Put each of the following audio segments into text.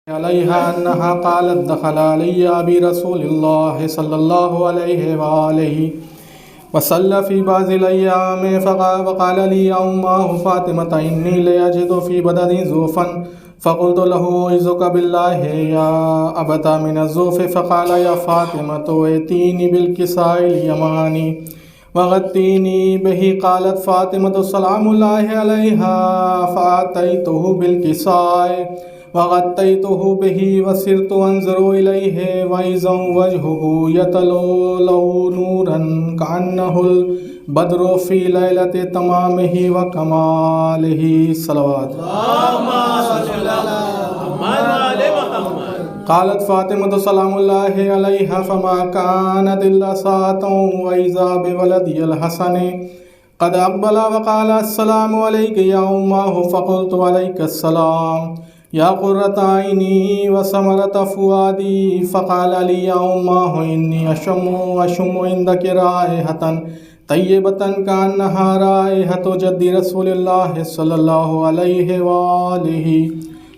عليها أنها قالت دخل علي أبي رسول الله صلى الله عليه وآله وسلم في بعض الأيام فقال لي يا أمه فاطمة إني لأجد في بدني زوفا فقلت له أعوذك بالله يا أبتا من الزوف فقال يا فاطمة ائتيني بالكساء اليماني وغطيني به قالت فاطمة سلام الله عليها فأتيته بالكساء وغطيته به وصرت أنظر إليه وإذا وجهه يتلألأ نورا كأنه البدر في ليلة تمامه وكماله صلوات قالت فاطمة سلام الله عليها فما كانت إلا ساعة وإذا بولدي الحسن قد أقبل وقال السلام عليك يا أمه فقلت عليك السلام يا قرة عيني وثمرة فؤادي فقال لي يا أمه إني أشم عندك رائحة طيبة كأنها رائحة جد رسول الله صلى الله عليه وآله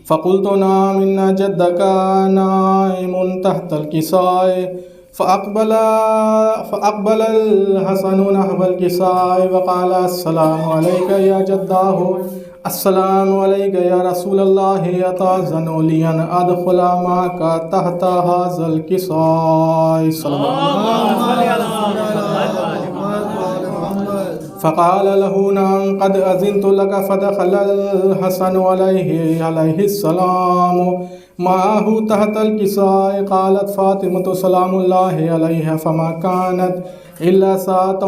فقلت نعم إن جدك نائم تحت الكساء فأقبل الحسن نحو الكساء وقال السلام عليك يا جداه السلام عليك يا رسول الله أتأذن لي أن أدخل معك تحت هذا الكساء فقال له نعم قد أذنت لك فدخل الحسن عليه السلام معه تحت الكساء قالت فاطمة سلام الله عليها فما كانت إلا ساعة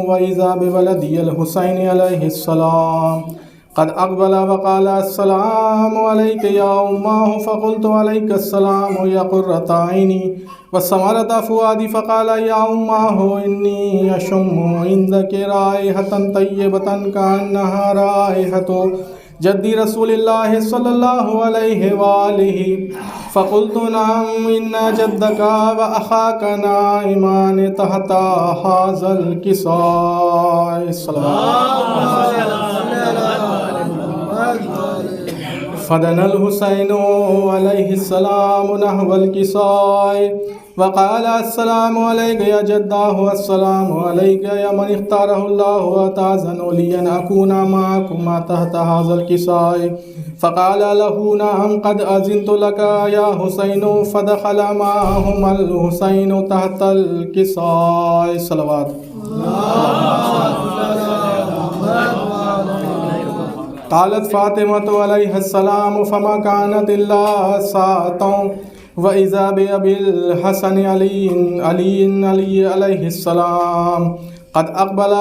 وإذا بولدي الحسين عليه السلام قد أقبل وقال السلام عليك يا أمه فقلت عليك السلام يا قرة عيني وثمرة فؤادي فقال يا أمه إني أشم عندك رائحة طيبة كأنها رائحة جد رسول الله صلى الله عليه وآله فقلت نعم إن جدك وأخاك نائمان تحت هذا الكساء فدنا الحسين عليه السلام نحو الكساء وقال السلام عليك يا جداه السلام عليك يا من اختاره الله أتأذن لي أن أكون معكما تحت هذا الكساء فقال له نعم قد أذنت لك يا حسين فدخل معهما الحسين تحت الكساء صلوات قالت فاطمة عليها السلام فما كانت إلا ساعة وإذا بأبي الحسن علي عليه السلام قد أقبل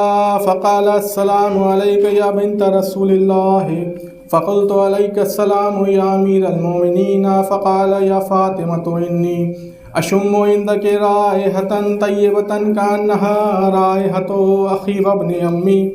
فقال السلام عليك يا بنت رسول الله فقلت عليك السلام يا أمير المؤمنين فقال يا فاطمة إني أشم عندك رائحة طيبة كأنها رائحة أخي وابن أمي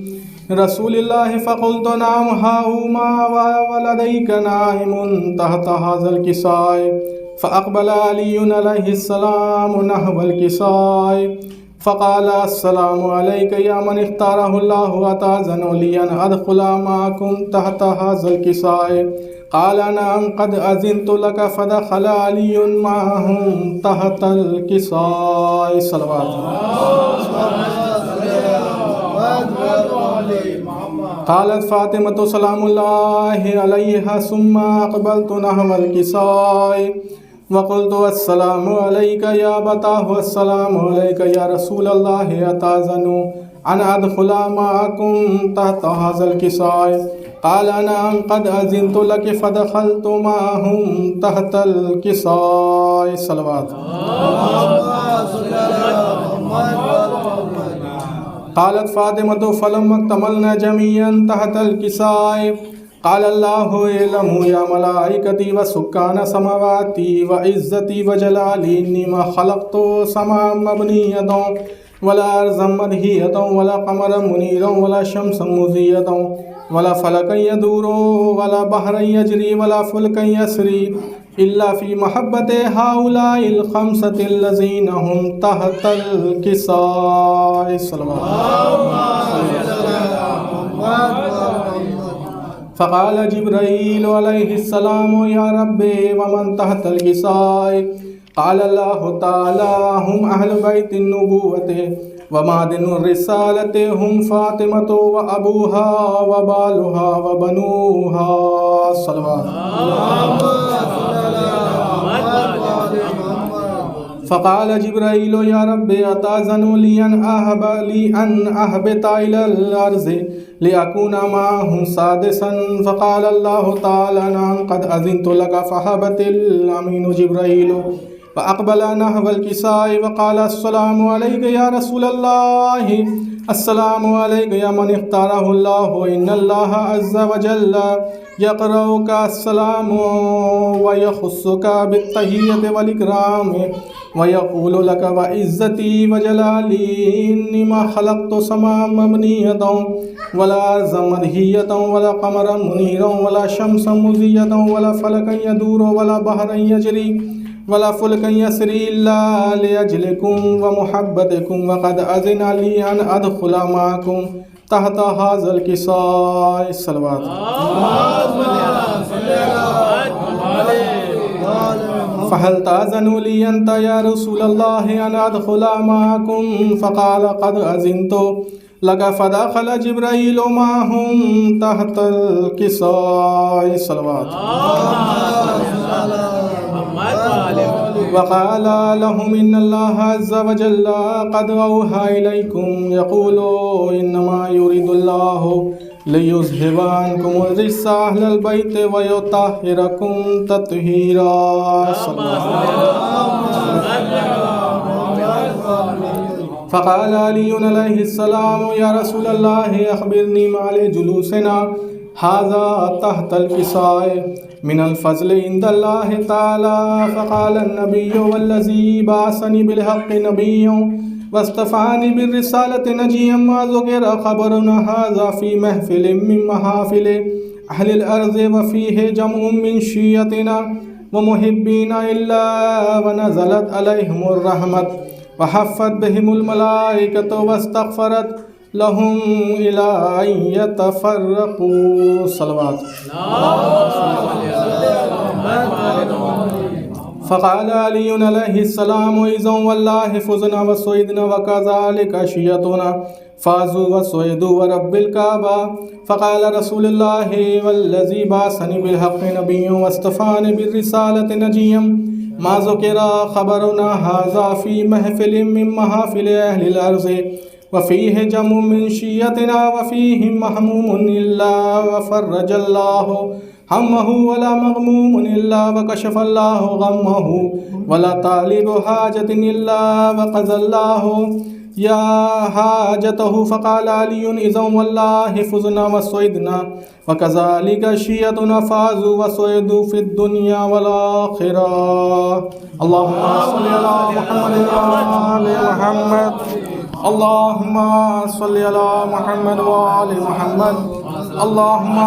رسول الله فقلت نعم هاهما ولديك نائم تحت هذا الكساء فأقبل علي عليه السلام نحو الكساء فقال السلام عليك يا من اختاره الله أتأذن لي أن أدخل معكم تحت هذا الكساء قال نعم قد أذنت لك فدخل علي معهم تحت الكساء صلوات قالت فاطمة سلام الله عليها ثم أقبلت نحو الكساء وقلت السلام عليك يا أبتاه السلام عليك يا رسول الله أتأذن أن أدخل معكم تحت هذا الكساء قال نعم قد أذنت لك فدخلت معهم تحت الكساء صلوات قالت فاطمة فلما اكتملنا جميعا تحت الكساء قال الله اعلموا يا ملائكتي وسكان سماواتي وعزتي وجلالي إني ما خلقت سماء مبنية ولا أرضا مدهية ولا قمرا منيرا ولا شمسا مضية ولا فلكا يدور ولا بحرا يجري ولا فلكا يسري إلا في محبة هؤلاء الخمسة الذين هم تحت الكساء فقال جبرائيل عليه السلام يا ربي ومن تحت الكساء قال الله تعالى هم أهل بيت النبوة ومعدن الرسالة هم فاطمة وأبوها وبالها وبنوها صلوات. فقال جبرائيل يا ربي أتأذن لي أن أهبط إلى الأرض لأكون معهم سادسا؟ فقال الله تعالى نعم قد أذنت لك. فهبط الأمين جبرائيل فأقبل نحو الكساء وقال السلام عليك يا رسول الله، السلام عليك يا من اختاره الله، إن الله عز وجل يقرأك السلام ويخصك بالتحية والإكرام ويقول لك وعزتي وجلالي إني ما خلقت سماء مبنية ولا أرضا مدهية ولا قمرا منيرا ولا شمسا مضية ولا فلكا يدور ولا بحرا يجري ولا فلكا يسري إلا لأجلكم ومحبتكم وقد أذن لي أن أدخل معكم تحت هذا الكساء. صلوات. فهل تأذن لي أنت يا رسول الله أن أدخل معكم؟ فقال قد أذنت لك. فدخل جبرائيل معهم تحت الكساء. صلوات. وقال لهم إن الله عز وجل قد أوحى إليكم يقول إنما يريد الله ليذهب عنكم الرجس أهل البيت ويطهركم تطهيرا. فقال علي عليه السلام يا رسول الله أخبرني ما لجلوسنا هذا تحت الكساء من الفضل عند الله تعالى. فقال النبي والذي بعثني بالحق نبيا واصطفاني بالرسالة نجيا ما ذكر خبرنا هذا في محفل من محافل أهل الأرض وفيه جمع من شيعتنا ومحبين إلا ونزلت عليهم الرحمة وحفت بهم الملائكة واستغفرت لهم إلى أن يتفرقوا. صلوات. فقال علي عليه السلام إذا والله فزنا وسعدنا وكذلك شيعتنا فازوا وسعدوا ورب الكعبة. فقال رسول الله والذي بعثني بالحق نبيا واصطفاني بالرسالة نجيا ما ذكر خبرنا هذا في محفل من محافل أهل الأرض وفيه جمع من شيعتنا وفيهم محموم إلا وفرج الله همه ولا مغموم إلا وكشف الله غمه ولا طالب حاجة إلا وقضى الله يا حاجته. فقال علي إذا والله فزنا وسعدنا وكذلك شيعتنا فازوا وسعدوا في الدنيا والآخرة. اللهم صل على محمد وآل محمد. اللهم صل على محمد وآل محمد. اللهم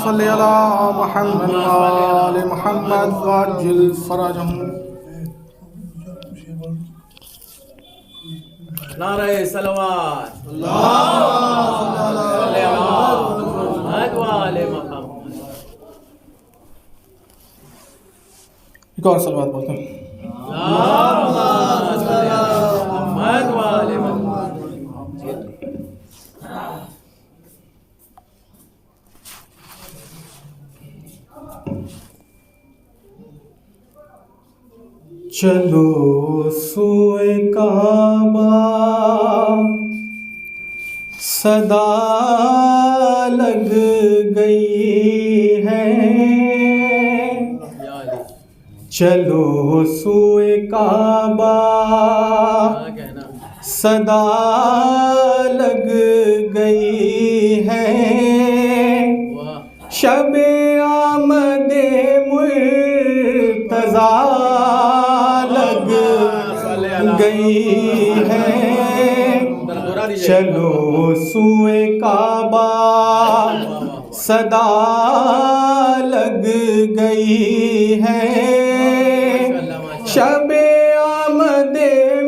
صل على محمد وآل محمد وعجل فرجهم. نعرہ صلوات. اللہم صل علی محمد وآل محمد. ایک اور صلوات بولتے ہیں. اللہم صل علی محمد وآل محمد. چلو سوئے کعبہ صدا لگ گئی ہے. چلو سوئے کعبہ صدا لگ گئی ہے. شب آمد مرتضیٰ لگ گئی ہے. چلو سوئے کعبہ صدا لگ گئی ہے. شب آمد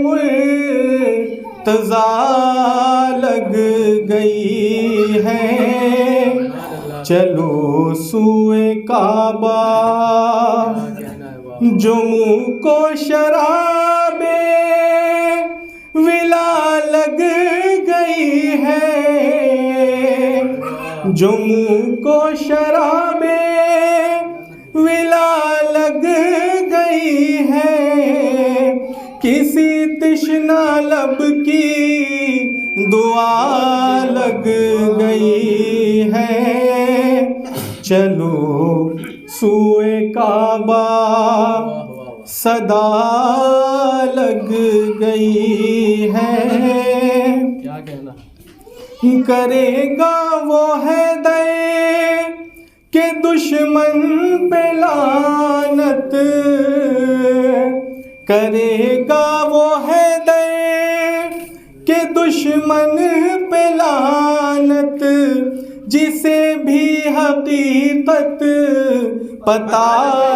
مرتضیٰ لگ گئی ہے. چلو سوئے کعبہ جو منہ کو شراب ولا لگ گئی ہے، جو منہ کو شراب ولا لگ گئی ہے، کسی تشنہ لب کی دعا لگ گئی ہے، چلو سوئے کعبہ صدا لگ گئی ہے۔ کیا کہنا؟ کرے گا وہ حیدر کہ دشمن پہ لعنت، کرے گا وہ حیدر کہ دشمن پہ لعنت، جسے بھی حقیقت پتہ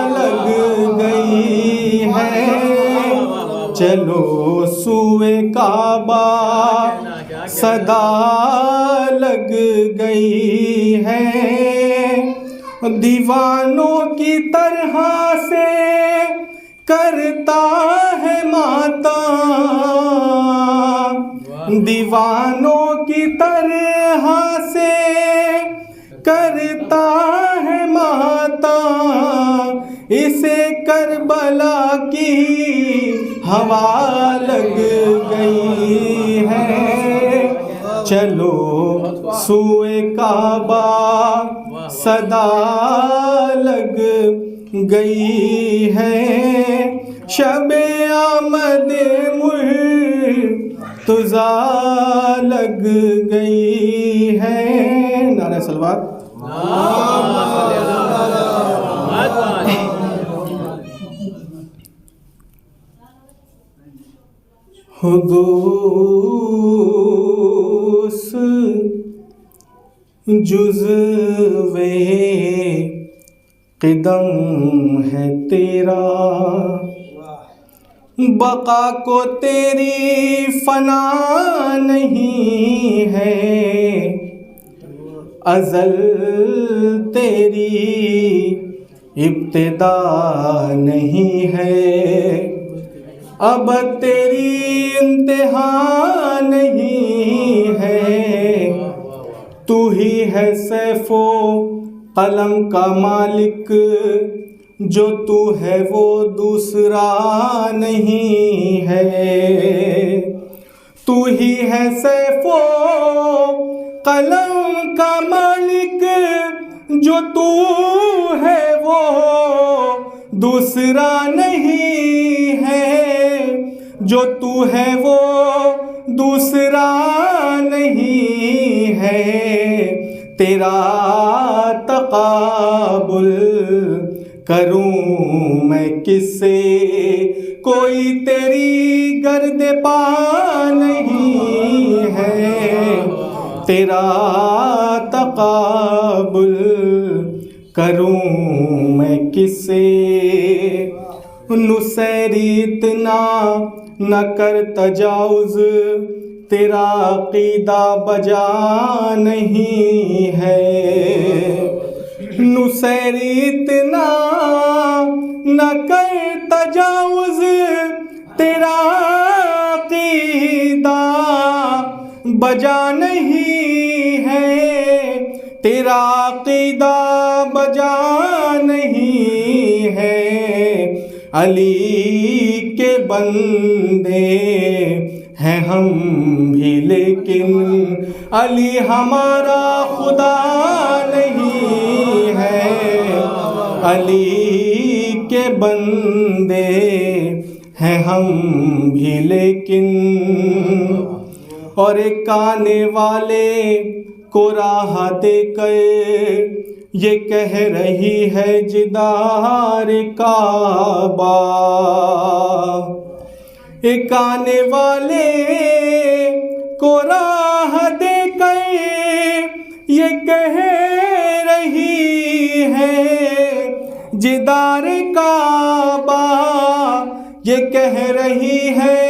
لگ گئی ہے، چلو سوئے کعبہ صدا لگ گئی ہے۔ دیوانوں کی طرح سے کرتا ہے ماتم، دیوانوں کی طرح سے کرتا ہے ماتم، اسے کربلا کی ہوا لگ گئی ہے، چلو سوئے کعبہ صدا لگ گئی ہے، شب آمد مرتضیٰ لگ گئی ہے۔ نعرہ صلوات۔ حدوث جزوے قدم ہے تیرا، بقا کو تیری فنا نہیں ہے، ازل تیری ابتدا نہیں ہے، اب تیری انتہا نہیں ہے، تو ہی ہے سیف و قلم کا مالک، جو تو ہے وہ دوسرا نہیں ہے، تو ہی ہے سیف و قلم کا مالک، جو تو ہے وہ دوسرا نہیں ہے، جو تو ہے وہ دوسرا نہیں ہے، تیرا تقابل کروں میں کس سے، کوئی تیری گرد پا نہیں ہے، تیرا تقابل کروں میں کس سے، نصیری اتنا نہ کر تجاوز، تیرا عقیدہ بجا نہیں ہے، نصیری اتنا نہ کر تجاوز، تیرا عقیدہ بجا نہیں ہے، تیرا عقیدہ بجا نہیں ہے، علی کے بندے ہیں ہم بھی لیکن علی ہمارا خدا نہیں ہے، علی کے بندے ہیں ہم بھی لیکن، اور ایک آنے والے کو راہ دے کر یہ کہہ رہی ہے جدار کعبہ، ایک آنے والے کو راہ دے کر یہ کہہ رہی ہے جدار کعبہ، یہ کہہ رہی ہے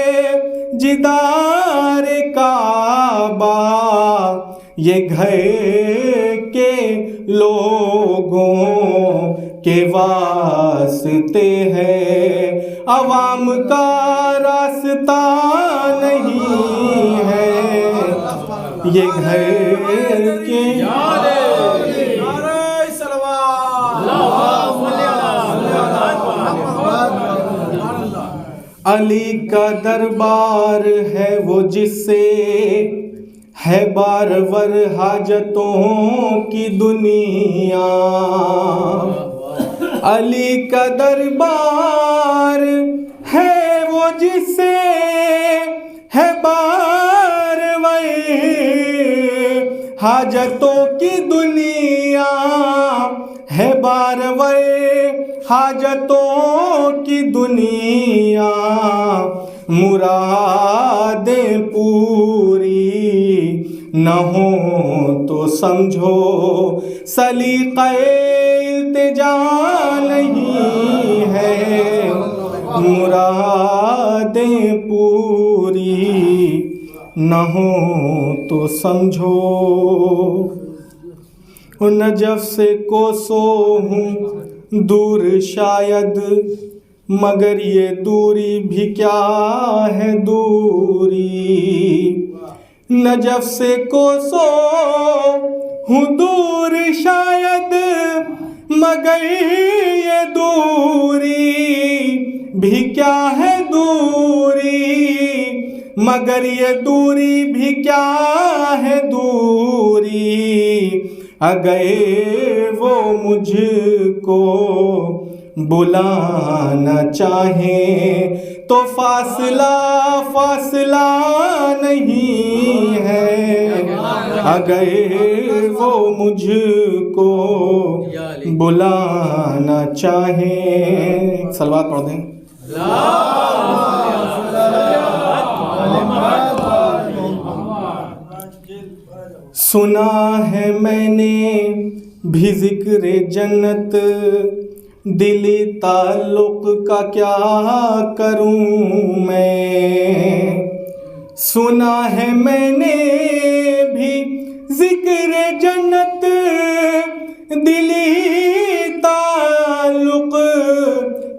جدار کعبہ، یہ گھر کے لوگوں کے واسطے ہے، عوام کا راستہ نہیں ہے، یہ گھر کے علی کا دربار ہے وہ جس سے ہے بارور حاجتوں کی دنیا، علی کا دربار ہے وہ جس سے ہے بارور حاجتوں کی دنیا، ہے بارور حاجتوں کی دنیا، مرادیں پوری نہ ہوں تو سمجھو سلیقہ التجا نہیں ہے، مرادیں پوری نہ ہوں تو سمجھو، نجف سے کوسوں ہوں دور شاید، مگر یہ دوری بھی کیا ہے دوری، نجف سے کوسوں ہوں دور شاید، مگر یہ دوری بھی کیا ہے دوری، مگر یہ دوری بھی کیا ہے دوری، اگر وہ مجھ کو بلانا چاہیں تو فاصلہ فاصلہ نہیں ہے، اگر وہ مجھ کو بلانا چاہیں، صلوات پڑھ دیں۔ سنا ہے میں نے بھی ذکر جنت، دلی تعلق کا کیا کروں میں، سنا ہے میں نے بھی ذکر جنت، دلی تعلق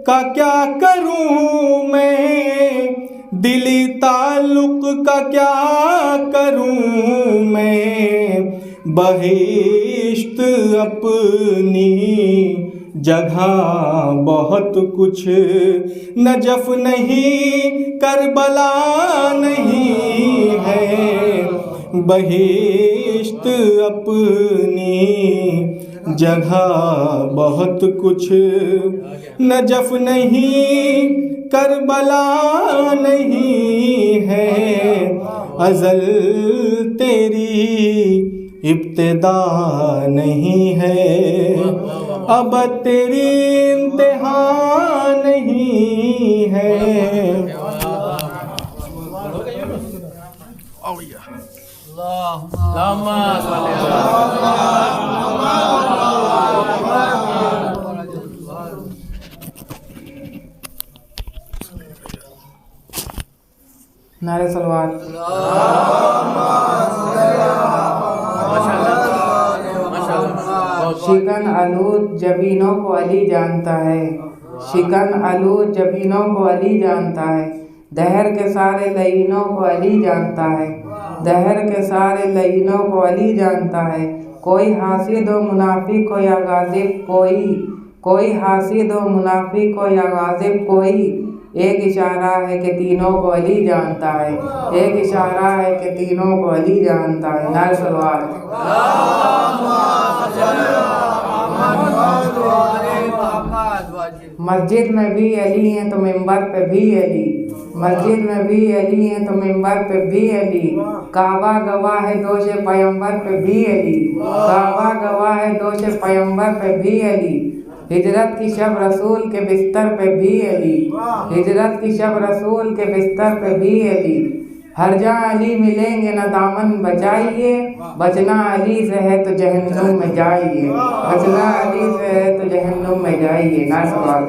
کا کیا کروں میں، دلی تعلق کا کیا کروں میں، بہشت اپنی جگہ بہت کچھ، نجف نہیں کربلا نہیں ہے، بہشت اپنی جگہ بہت کچھ، نجف نہیں کربلا نہیں ہے، ازل تیری ابتدا نہیں ہے، اب تیری انتہا نہیں ہے۔ نعرہ صلوات۔ شکن آلود جبینوں کو علی جانتا ہے، شکن آلود جبینوں کو علی جانتا ہے، دہر کے سارے لعینوں کو علی جانتا ہے، دہر کے سارے لعینوں کو علی جانتا ہے، کوئی حاسد و منافق کو یا غاضب کوئی حاسد و منافق کو یا غاضب کوئی، ایک اشارہ ہے کہ تینوں کو علی جانتا ہے، ایک اشارہ ہے کہ تینوں کو علی جانتا ہے۔ نعرہ صلوات۔ مسجد میں بھی علی ہیں تو منبر پہ بھی علی، مسجد میں بھی علی ہیں تو منبر پہ بھی علی، کعبہ گواہ ہے دوش پیغمبر پہ بھی علی، کعبہ گواہ ہے دوش پیغمبر پہ بھی علی، ہجرت کی شب رسول کے بستر پہ بھی علی، ہجرت کی شب رسول کے بستر پہ بھی علی، ہر جہاں علی ملیں گے نہ دامن بچائیے، بچنا علی سے ہے تو جہنم میں جائیے، بچنا علی سے ہے تو جہنم میں جائیے۔ نہ سوال۔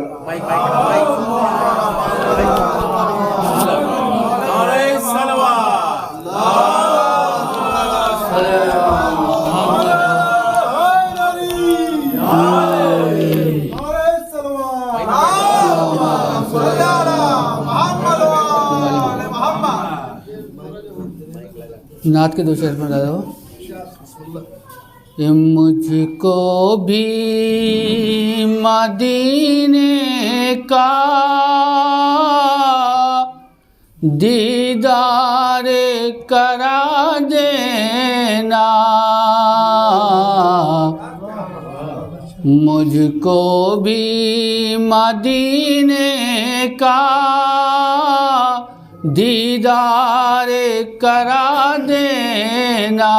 نعت کے دو شعر بتا دو. کہ مجھ کو بھی مدینے کا دیدار کرا دینا، مجھ کو بھی مدینے کا دیدار کرا دینا،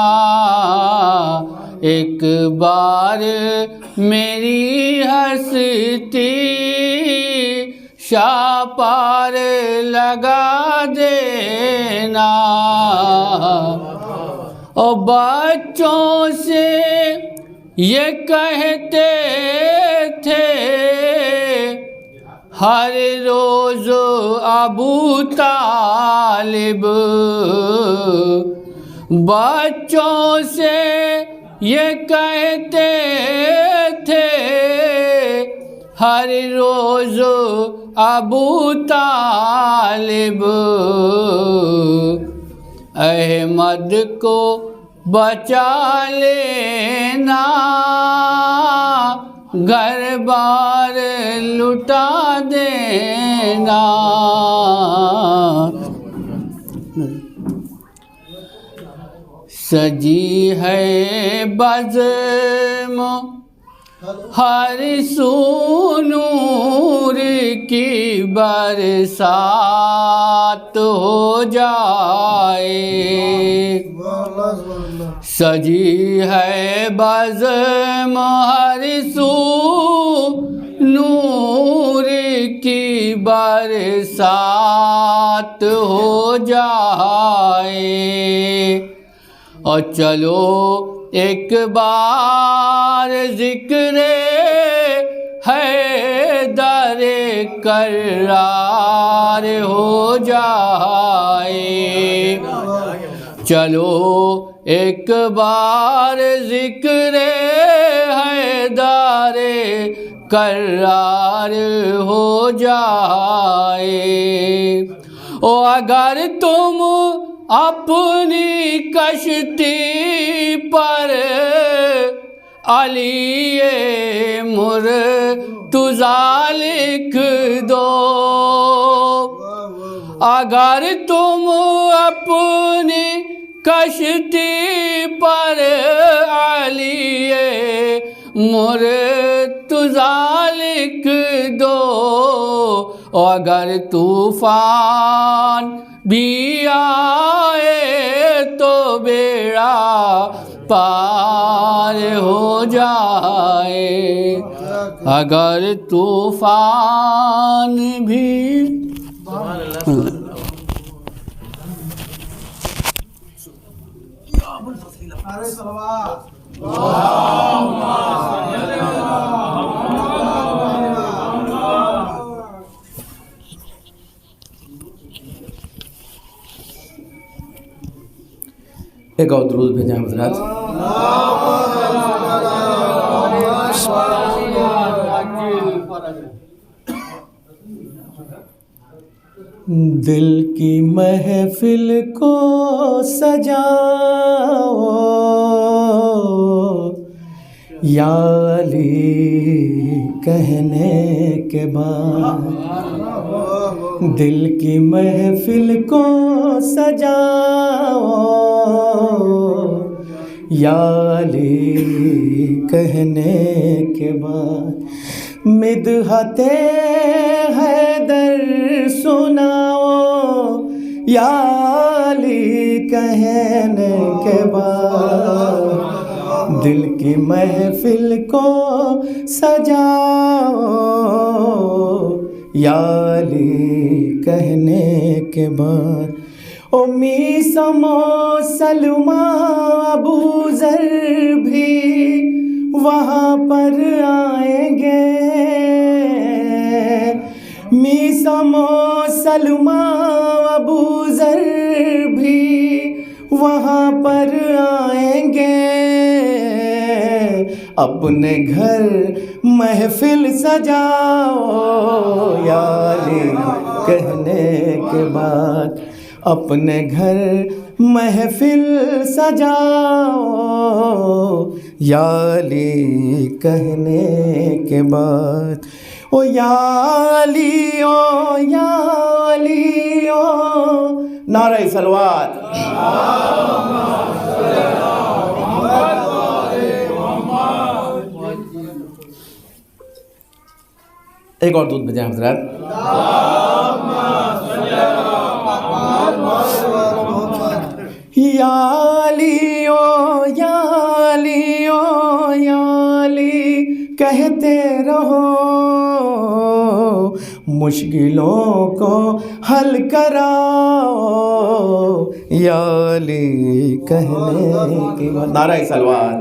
ایک بار میری ہستی شاپار لگا دینا. اور بچوں سے یہ کہتے تھے ہر روز ابو طالب، بچوں سے یہ کہتے تھے ہر روز ابو طالب، احمد کو بچا لینا گھر بار لٹا دینا. سجی ہے بزم ہر سو نور کی برسات ہو جائے، سجی ہے بزم ہر سو نور کی برسات ہو جائے. اور چلو ایک بار ذکر حیدر کرار ہو جائے، چلو ایک بار ذکر حیدر کرار ہو جائے. او اگر تم اپنی کشتی پر علی مرتضیٰ لکھ دو، اگر تم اپنی کشتی پر علی مرتضیٰ لکھ دو، اگر طوفان بھی آئے تو بیڑا پار ہو جائے، اگر طوفان بھی ایک اور درود بھیجیں حضرات. دل کی محفل کو سجاؤ یا علی کہنے کے بعد، دل کی محفل کو سجاؤ یا علی کہنے کے بعد، مدحت حیدر سناؤ یا علی کہنے کے بعد، دل کی محفل کو سجاؤ یا علی کہنے کے بعد. میثم و سلمہ ابو ذر بھی وہاں پر آئیں گے، میثم و سلمہ ابو ذر بھی وہاں پر آئیں گے، اپنے گھر محفل سجاؤ یا علی کہنے کے بعد، اپنے گھر محفل سجاؤ یا علی کہنے کے بعد، او یا علی او یا علی او، نعرہ صلوات۔ ایک اور دودھ بجائیں حضرات۔ یا علی او یا علی او یا علی کہتے رہو، مشکلوں کو حل کراؤ یا علی کہنے کی بات۔ نعرہ صلوات۔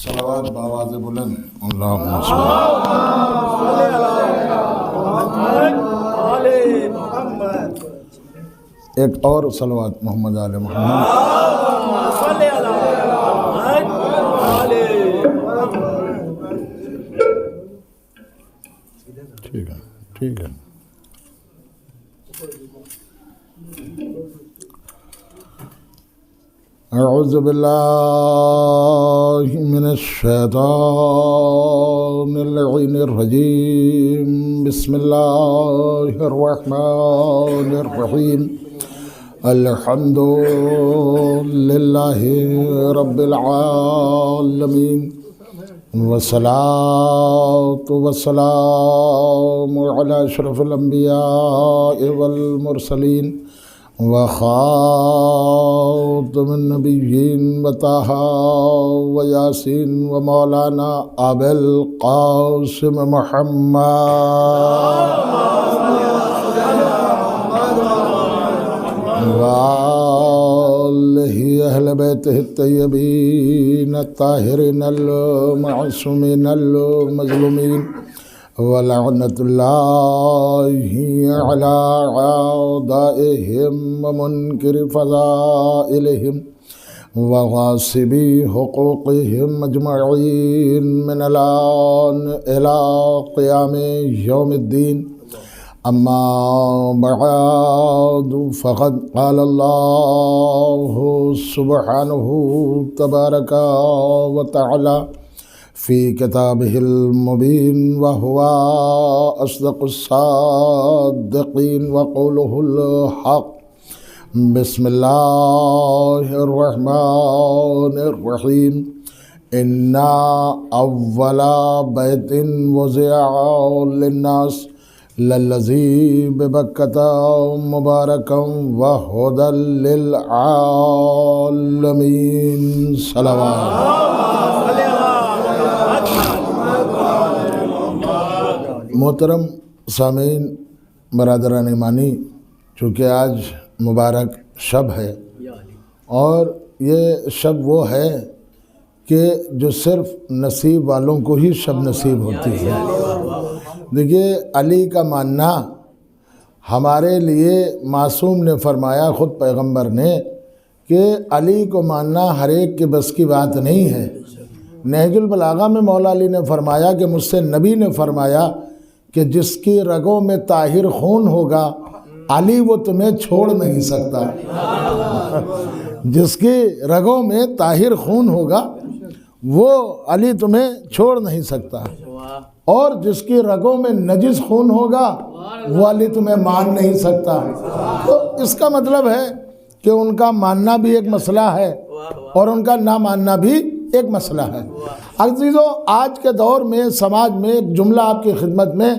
صلوات بآواز بلند، اللہم صلی۔ ایک اور صلوات محمد آل محمد۔ ٹھیک ہے ٹھیک ہے۔ اعوذ باللہ من الشیطان اللعین الرجیم، بسم اللہ الرحمن الرحیم، الحمد للہ رب العالمین، والصلاة والسلام علی اشرف الانبیاء والمرسلین وخاتم النبیین وطہ ویاسین ومولانا ابی القاسم محمد وآلہ اہل بیتہ الطیبین الطاہرین المعصومین المظلومین، ولعنت اللہ علی اعدائہم ومنکر فضائلہم وغاصبی حقوقہم اجمعین من الآن الی قیام یوم الدین۔ اما بعد فقد قال اللہ سبحانہ تبارک وتعالی فی کتابہ المبین وہو اصدق الصادقین وقولہ الحق۔ بسم اللہ الرحمن الرحیم، انا اول بیت وضع للناس للذی ببکۃ مبارکا وہدی للعالمین۔ صلوات۔ محترم سامعین، برادران ایمانی، چونکہ آج مبارک شب ہے اور یہ شب وہ ہے کہ جو صرف نصیب والوں کو ہی شب نصیب ہوتی ہے۔ دیکھیے، علی کا ماننا ہمارے لیے معصوم نے فرمایا، خود پیغمبر نے، کہ علی کو ماننا ہر ایک کے بس کی بات نہیں ہے۔ نہج البلاغہ میں مولا علی نے فرمایا کہ مجھ سے نبی نے فرمایا کہ جس کی رگوں میں طاہر خون ہوگا علی وہ تمہیں چھوڑ نہیں سکتا۔ جس کی رگوں میں طاہر خون ہوگا وہ علی تمہیں چھوڑ نہیں سکتا، اور جس کی رگوں میں نجس خون ہوگا وہ علی تمہیں مان نہیں سکتا۔ تو اس کا مطلب ہے کہ ان کا ماننا بھی ایک مسئلہ ہے اور ان کا نہ ماننا بھی ایک مسئلہ ہے۔ عزیزو، آج کے دور میں سماج میں ایک جملہ آپ کی خدمت میں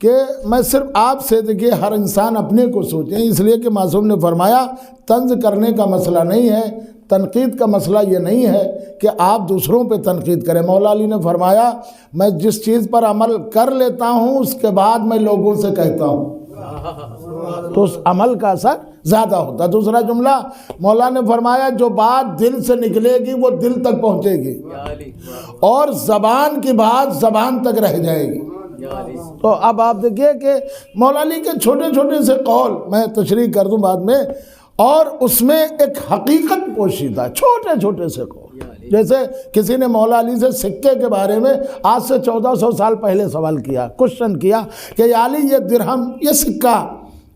کہ میں صرف آپ سے، دیکھیے ہر انسان اپنے کو سوچیں، اس لیے کہ معصوم نے فرمایا طنز کرنے کا مسئلہ نہیں ہے، تنقید کا مسئلہ یہ نہیں ہے کہ آپ دوسروں پہ تنقید کریں۔ مولا علی نے فرمایا میں جس چیز پر عمل کر لیتا ہوں اس کے بعد میں لوگوں سے کہتا ہوں۔ تو اس عمل کا اثر زیادہ ہوتا. دوسرا جملہ مولا نے فرمایا جو بات دل سے نکلے گی وہ دل تک پہنچے گی اور زبان کی بات زبان تک رہ جائے گی. تو اب آپ دیکھیے کہ مولا علی کے چھوٹے چھوٹے سے قول میں تشریح کر دوں بعد میں، اور اس میں ایک حقیقت پوشیدہ ہے، چھوٹے چھوٹے سے قول. جیسے کسی نے مولا علی سے سکے کے بارے میں آج سے 1400 سال پہلے سوال کیا، کوشچن کیا کہ یا علی یہ درہم، یہ سکہ،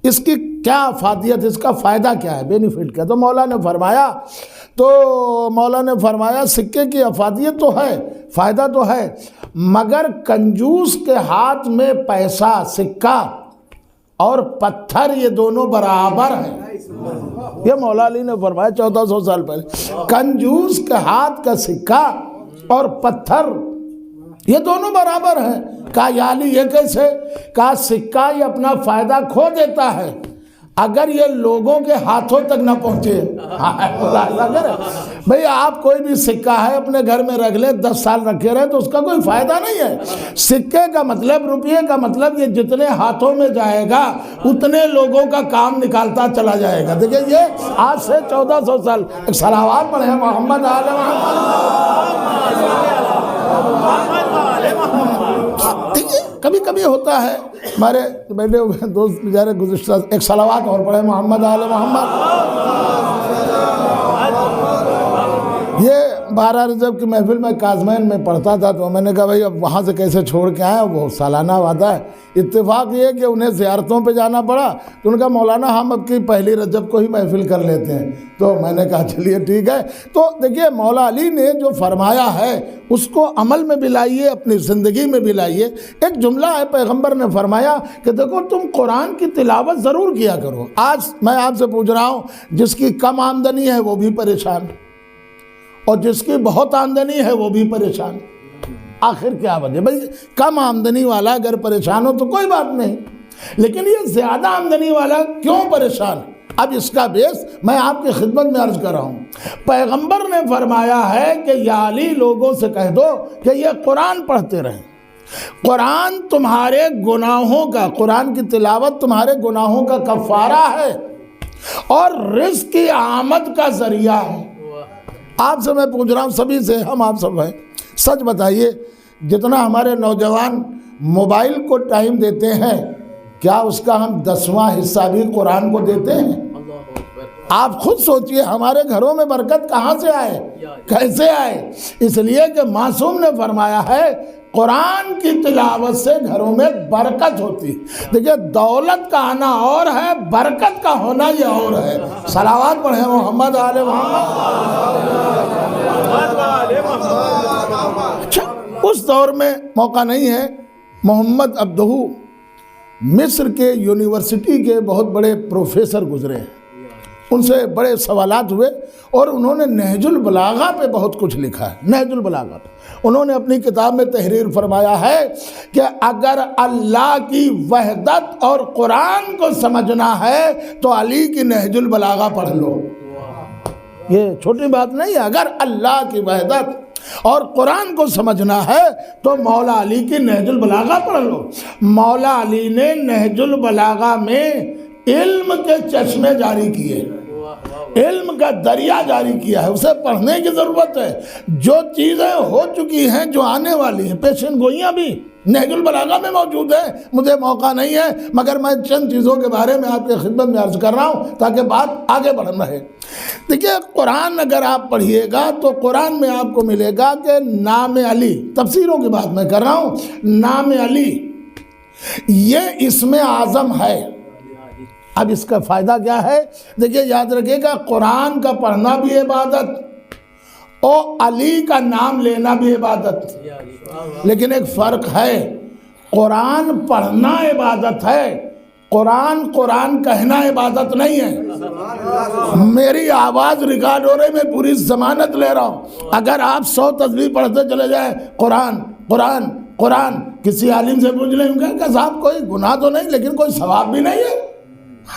اس کی کیا افادیت، اس کا فائدہ کیا ہے، بینیفٹ کیا؟ تو مولا نے فرمایا سکے کی افادیت تو ہے، فائدہ تو ہے، مگر کنجوس کے ہاتھ میں پیسہ، سکہ اور پتھر یہ دونوں برابر ہیں. یہ مولا علی نے فرمایا 1400 سال پہلے. کنجوس کے ہاتھ کا سکہ اور پتھر یہ دونوں برابر ہیں. کہا یا علی یہ کیسے؟ کہا سکہ یہ اپنا فائدہ کھو دیتا ہے اگر یہ لوگوں کے ہاتھوں تک نہ پہنچے. بھئی آپ کوئی بھی سکہ ہے اپنے گھر میں رکھ لیں، 10 سال رکھے رہے تو اس کا کوئی فائدہ نہیں ہے. سکے کا مطلب، روپیے کا مطلب یہ جتنے ہاتھوں میں جائے گا اتنے لوگوں کا کام نکالتا چلا جائے گا. دیکھیں یہ آج سے 1400 سال. ایک صلوات پڑھیں محمد آل محمد. کبھی کبھی ہوتا ہے ہمارے بیٹھے ہوئے دوست بیچارے گزشتہ ایک صلوات اور پڑھے محمد آل محمد. یہ 12 رجب کی محفل میں کاظمین میں پڑھتا تھا تو میں نے کہا بھائی اب وہاں سے کیسے چھوڑ کے آئے، وہ سالانہ وعدہ ہے. اتفاق یہ کہ انہیں زیارتوں پہ جانا پڑا تو انہوں نے کہا مولانا ہم اب کی 1 رجب کو ہی محفل کر لیتے ہیں. تو میں نے کہا چلیے ٹھیک ہے. تو دیکھیے مولا علی نے جو فرمایا ہے اس کو عمل میں بھی لائیے، اپنی زندگی میں بھی لائیے. ایک جملہ ہے پیغمبر نے فرمایا کہ دیکھو تم قرآن کی تلاوت ضرور کیا کرو. آج میں آپ سے پوچھ رہا ہوں جس کی کم آمدنی ہے وہ بھی پریشان اور جس کی بہت آمدنی ہے وہ بھی پریشان. آخر کیا وجہ؟ بھائی کم آمدنی والا اگر پریشان ہو تو کوئی بات نہیں، لیکن یہ زیادہ آمدنی والا کیوں پریشان؟ اب اس کا بیس میں آپ کی خدمت میں عرض کر رہا ہوں. پیغمبر نے فرمایا ہے کہ یا علی لوگوں سے کہہ دو کہ یہ قرآن پڑھتے رہیں. قرآن تمہارے گناہوں کا، قرآن کی تلاوت تمہارے گناہوں کا کفارہ ہے اور رزق کی آمد کا ذریعہ ہے. آپ سے میں پوچھ رہا ہوں، سبھی سے، ہم آپ سب ہیں، سچ بتائیے جتنا ہمارے نوجوان موبائل کو ٹائم دیتے ہیں کیا اس کا ہم 10واں حصہ بھی قرآن کو دیتے ہیں؟ آپ خود سوچئے ہمارے گھروں میں برکت کہاں سے آئے، کیسے آئے؟ اس لیے کہ معصوم نے فرمایا ہے قرآن کی تلاوت سے گھروں میں برکت ہوتی. دیکھیں دولت کا آنا اور ہے، برکت کا ہونا یہ اور ہے. صلوات پڑھیں محمد آل محمد. اچھا اس دور میں موقع نہیں ہے. محمد عبدہ مصر کے یونیورسٹی کے بہت بڑے پروفیسر گزرے ہیں، ان سے بڑے سوالات ہوئے اور انہوں نے نہج البلاغہ پہ بہت کچھ لکھا ہے. نہج البلاغہ پہ انہوں نے اپنی کتاب میں تحریر فرمایا ہے کہ اگر اللہ کی وحدت اور قرآن کو سمجھنا ہے تو علی کی نہج البلاغہ پڑھ لو. یہ چھوٹی بات نہیں ہے. اگر اللہ کی وحدت اور قرآن کو سمجھنا ہے تو مولا علی کی نہج البلاغہ پڑھ لو. مولا علی نے نہج البلاغہ میں علم کے چشمے جاری کیے، علم کا دریا جاری کیا ہے. اسے پڑھنے کی ضرورت ہے. جو چیزیں ہو چکی ہیں، جو آنے والی ہیں، پیشن گوئیاں بھی نہج البلاغہ میں موجود ہے. مجھے موقع نہیں ہے مگر میں چند چیزوں کے بارے میں آپ کی خدمت میں عرض کر رہا ہوں تاکہ بات آگے بڑھ رہے. دیکھیے قرآن اگر آپ پڑھیے گا تو قرآن میں آپ کو ملے گا کہ نام علی، تفسیروں کی بات میں کر رہا ہوں، نام علی یہ اسم اعظم ہے. اب اس کا فائدہ کیا ہے؟ دیکھیے یاد رکھیے گا قرآن کا پڑھنا بھی عبادت اور علی کا نام لینا بھی عبادت. لیکن ایک فرق ہے، قرآن پڑھنا عبادت ہے، قرآن کہنا عبادت نہیں ہے. میری آواز ریکارڈ ہو رہی، میں پوری ضمانت لے رہا ہوں. اگر آپ 100 تسبیح پڑھتے چلے جائیں قرآن کسی عالم سے پوچھ لیں گے کہ صاحب کوئی گناہ تو نہیں لیکن کوئی ثواب بھی نہیں ہے.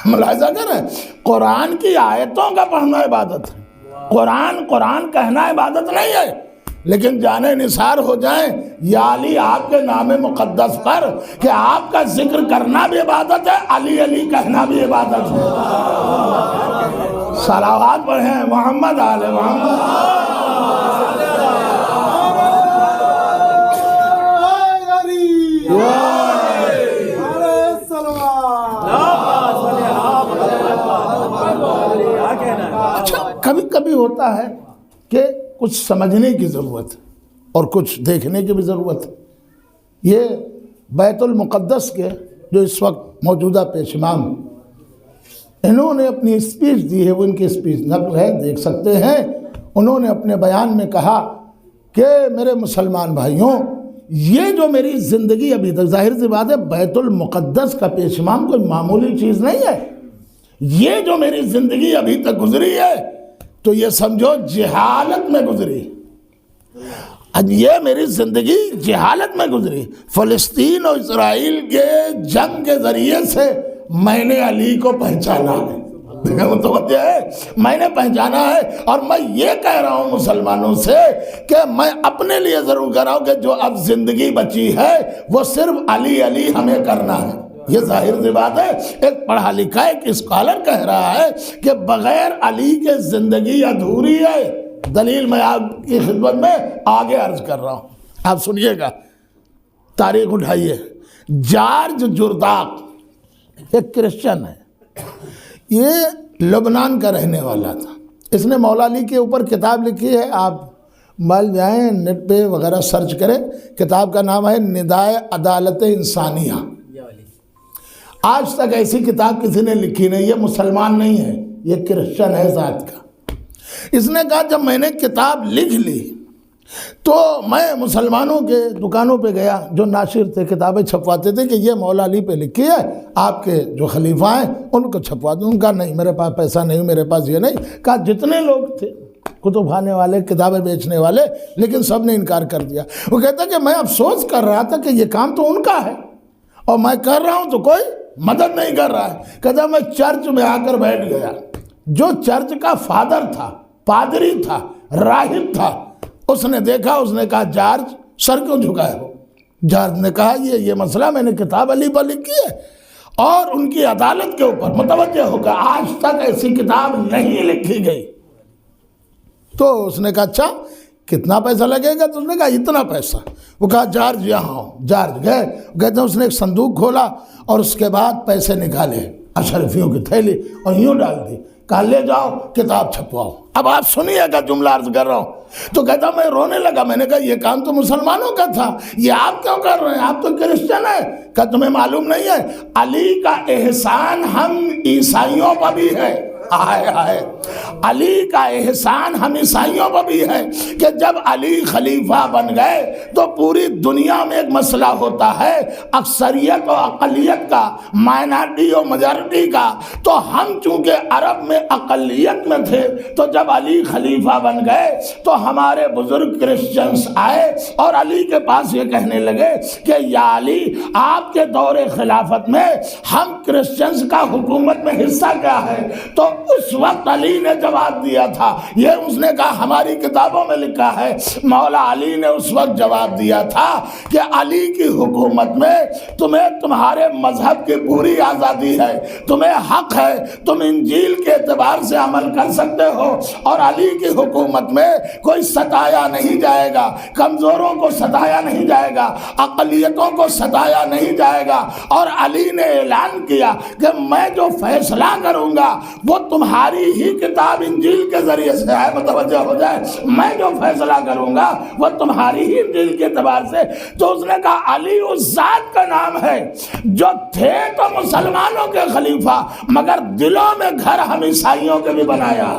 ملاحظہ کریں، قرآن کی آیتوں کا پڑھنا عبادت ہے، قرآن کہنا عبادت نہیں ہے. لیکن جانے نثار ہو جائیں یا علی آپ کے نام مقدس پر کہ آپ کا ذکر کرنا بھی عبادت ہے، علی علی کہنا بھی عبادت ہے۔ صلوات پڑھیں محمد آل محمد۔ اچھا کبھی کبھی ہوتا ہے کہ کچھ سمجھنے کی ضرورت ہے اور کچھ دیکھنے کی بھی ضرورت ہے۔ یہ بیت المقدس کے جو اس وقت موجودہ پیش امام انہوں نے اپنی اسپیچ دی ہے، وہ ان کی اسپیچ نقل ہے، دیکھ سکتے ہیں۔ انہوں نے اپنے بیان میں کہا کہ میرے مسلمان بھائیوں، یہ جو میری زندگی ابھی تک، ظاہر سی بات ہے بیت المقدس کا پیش امام کوئی معمولی چیز نہیں ہے، یہ جو میری زندگی ابھی تک گزری ہے تو یہ سمجھو جہالت میں گزری، یہ میری زندگی جہالت میں گزری۔ فلسطین اور اسرائیل کے جنگ کے ذریعے سے میں نے علی کو پہچانا ہے، متوجہ ہے، میں نے پہچانا ہے۔ اور میں یہ کہہ رہا ہوں مسلمانوں سے کہ میں اپنے لیے ضرور کہہ رہا ہوں کہ جو اب زندگی بچی ہے وہ صرف علی علی ہمیں کرنا ہے۔ یہ ظاہر سی بات ہے، ایک پڑھا لکھا ایک اسکالر کہہ رہا ہے کہ بغیر علی کے زندگی ادھوری ہے۔ دلیل میں آپ کی خدمت میں آگے عرض کر رہا ہوں، آپ سنیے گا، تاریخ اٹھائیے۔ جارج جرداق ایک کرسچن ہے، یہ لبنان کا رہنے والا تھا۔ اس نے مولا علی کے اوپر کتاب لکھی ہے، آپ مل جائیں نیٹ پہ وغیرہ سرچ کریں، کتاب کا نام ہے ندائے عدالت انسانیہ۔ آج تک ایسی کتاب کسی نے لکھی نہیں، یہ مسلمان نہیں ہے، یہ کرسچن ہے ذات کا۔ اس نے کہا جب میں نے کتاب لکھ لی تو میں مسلمانوں کے دکانوں پہ گیا، جو ناشر تھے کتابیں چھپواتے تھے کہ یہ مولا علی پہ لکھی ہے، آپ کے جو خلیفہ ہیں ان کو چھپوا دوں۔ ان کا نہیں، میرے پاس پیسہ نہیں، میرے پاس یہ نہیں۔ کہا جتنے لوگ تھے کتب خانے والے، کتابیں بیچنے والے، لیکن سب نے انکار کر دیا۔ وہ کہتا کہ میں افسوس کر رہا تھا کہ یہ کام تو ان کا ہے اور میں کر رہا ہوں تو کوئی مدد نہیں کر رہا ہے۔ کہتا میں چرچ میں آ کر بیٹھ گیا، جو چرچ کا فادر تھا، پادری تھا، راہب تھا، اس نے دیکھا، اس نے کہا جارج سر کیوں جھکائے ہو؟ جارج نے کہا یہ مسئلہ میں نے کتاب علی پر لکھی ہے اور ان کی عدالت کے اوپر متوجہ ہو گیا، آج تک ایسی کتاب نہیں لکھی گئی۔ تو اس نے کہا اچھا کتنا پیسہ لگے گا؟ تو اس نے کہا اتنا پیسہ۔ وہ کہا جارج یہاں ہو۔ جارج گئے، کہتے ہیں اس نے ایک صندوق کھولا اور اس کے بعد پیسے نکالے، اشرفیوں کی تھیلی، اور یوں ڈال دی، کہا لے جاؤ کتاب چھپواؤ۔ اب آپ سنیے گا جملہ عرض کر رہا ہوں۔ تو کہتا میں رونے لگا، میں نے کہا یہ کام تو مسلمانوں کا تھا، یہ آپ کیوں کر رہے ہیں؟ آپ تو کرسچن ہیں۔ کہا تمہیں معلوم نہیں ہے علی کا احسان ہم عیسائیوں پر بھی ہے۔ علی کا احسان ہم عیسائیوں پر بھی ہے کہ جب علی خلیفہ بن گئے تو پوری دنیا میں ایک مسئلہ ہوتا ہے اکثریت و اقلیت کا، مائنارٹی و میجارٹی کا، تو ہم چونکہ عرب میں اقلیت میں تھے تو جب علی خلیفہ بن گئے تو ہمارے بزرگ کرسچنز آئے اور علی کے پاس یہ کہنے لگے کہ یا علی آپ کے دور خلافت میں ہم کرسچنز کا حکومت میں حصہ کیا ہے؟ تو اس وقت علی نے جواب دیا تھا، یہ اس نے کہا ہماری کتابوں میں لکھا ہے، مولا علی نے اس وقت جواب دیا تھا کہ علی کی حکومت میں تمہیں تمہارے مذہب کی پوری آزادی ہے، تمہیں حق ہے، تم انجیل کے اعتبار سے عمل کر سکتے ہو، اور علی کی حکومت میں کوئی ستایا نہیں جائے گا، کمزوروں کو ستایا نہیں جائے گا، اقلیتوں کو ستایا نہیں جائے گا۔ اور علی نے اعلان کیا کہ میں جو فیصلہ کروں گا وہ تمہاری ہی کتاب انجیل کے ذریعے سے ہے، متوجہ ہو جائے، میں جو فیصلہ کروں گا وہ تمہاری ہی انجیل کے اعتبار سے۔ تو اس نے کہا علی اس ذات کا نام ہے جو تھے تو مسلمانوں کے خلیفہ مگر دلوں میں گھر ہم عیسائیوں کے بھی بنایا۔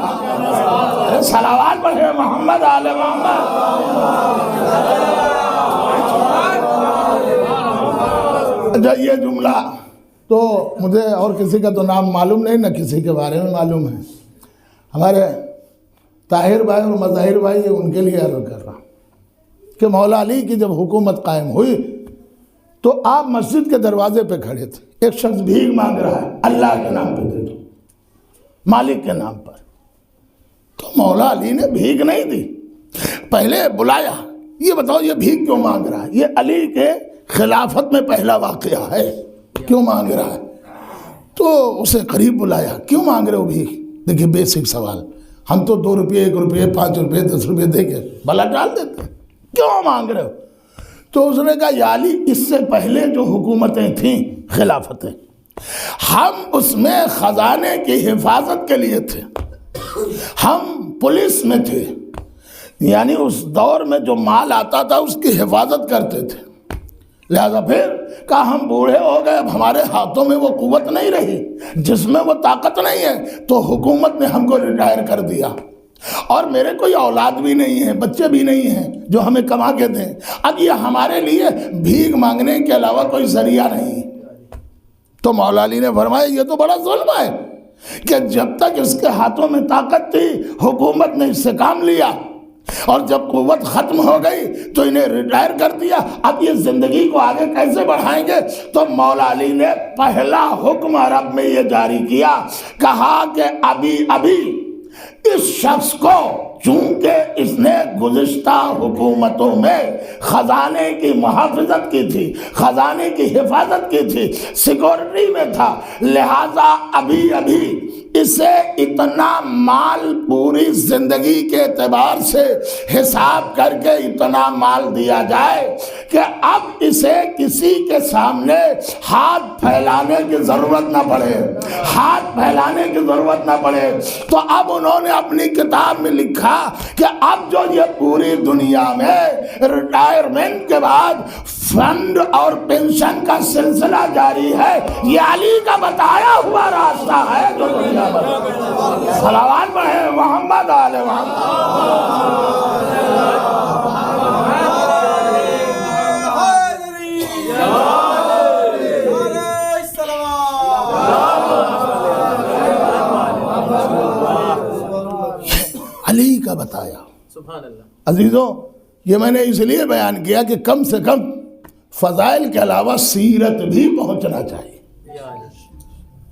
صلوات پڑھے محمد آل محمد۔ یہ جملہ تو مجھے اور کسی کا تو نام معلوم نہیں، نہ کسی کے بارے میں معلوم ہے۔ ہمارے طاہر بھائی اور مظاہر بھائی ان کے لیے عرض کر رہا کہ مولا علی کی جب حکومت قائم ہوئی تو آپ مسجد کے دروازے پہ کھڑے تھے، ایک شخص بھیک مانگ رہا ہے، اللہ کے نام پہ دے دو، مالک کے نام پر۔ تو مولا علی نے بھیک نہیں دی، پہلے بلایا، یہ بتاؤ یہ بھیک کیوں مانگ رہا ہے؟ یہ علی کے خلافت میں پہلا واقعہ ہے، کیوں مانگ رہا ہے؟ تو اسے قریب بلایا، کیوں مانگ رہے ہو بھیک؟ دیکھیے بیسک سوال، ہم تو 2 روپے 1 روپے 5 روپے 10 روپے دے کے بلا ڈال دیتے ہیں، کیوں مانگ رہے ہو؟ تو اس نے کہا یا علی، اس سے پہلے جو حکومتیں تھیں خلافتیں، ہم اس میں خزانے کی حفاظت کے لیے تھے، ہم پولیس میں تھے، یعنی اس دور میں جو مال آتا تھا اس کی حفاظت کرتے تھے، لہذا پھر کہا ہم بوڑھے ہو گئے، اب ہمارے ہاتھوں میں وہ قوت نہیں رہی، جس میں وہ طاقت نہیں ہے، تو حکومت نے ہم کو ریٹائر کر دیا، اور میرے کوئی اولاد بھی نہیں ہے، بچے بھی نہیں ہیں جو ہمیں کما کے دیں، اب یہ ہمارے لیے بھیک مانگنے کے علاوہ کوئی ذریعہ نہیں۔ تو مولا علی نے فرمایا یہ تو بڑا ظلم ہے کہ جب تک اس کے ہاتھوں میں طاقت تھی حکومت نے اس سے کام لیا، اور جب قوت ختم ہو گئی تو انہیں ریٹائر کر دیا، اب یہ زندگی کو آگے کیسے بڑھائیں گے؟ تو مولا علی نے پہلا حکم عرب میں یہ جاری کیا، کہا کہ ابھی اس شخص کو، چونکہ اس نے گزشتہ حکومتوں میں خزانے کی محافظت کی تھی، خزانے کی حفاظت کی تھی، سیکورٹی میں تھا، لہذا ابھی اسے اتنا مال پوری زندگی کے اعتبار سے حساب کر کے اتنا مال دیا جائے کہ اب اسے کسی کے سامنے ہاتھ پھیلانے کی ضرورت نہ پڑے، ہاتھ پھیلانے کی ضرورت نہ پڑے۔ تو اب انہوں نے اپنی کتاب میں لکھا کہ اب جو یہ پوری دنیا میں ریٹائرمنٹ کے بعد فنڈ اور پینشن کا سلسلہ جاری ہے، یہ علی کا بتایا ہوا راستہ ہے جو دنیا پر۔ صلوات پڑھیں محمد آل علی کا بتایا۔ عزیزوں، یہ میں نے اس لیے بیان کیا کہ کم سے کم فضائل کے علاوہ سیرت بھی پہنچنا چاہیے۔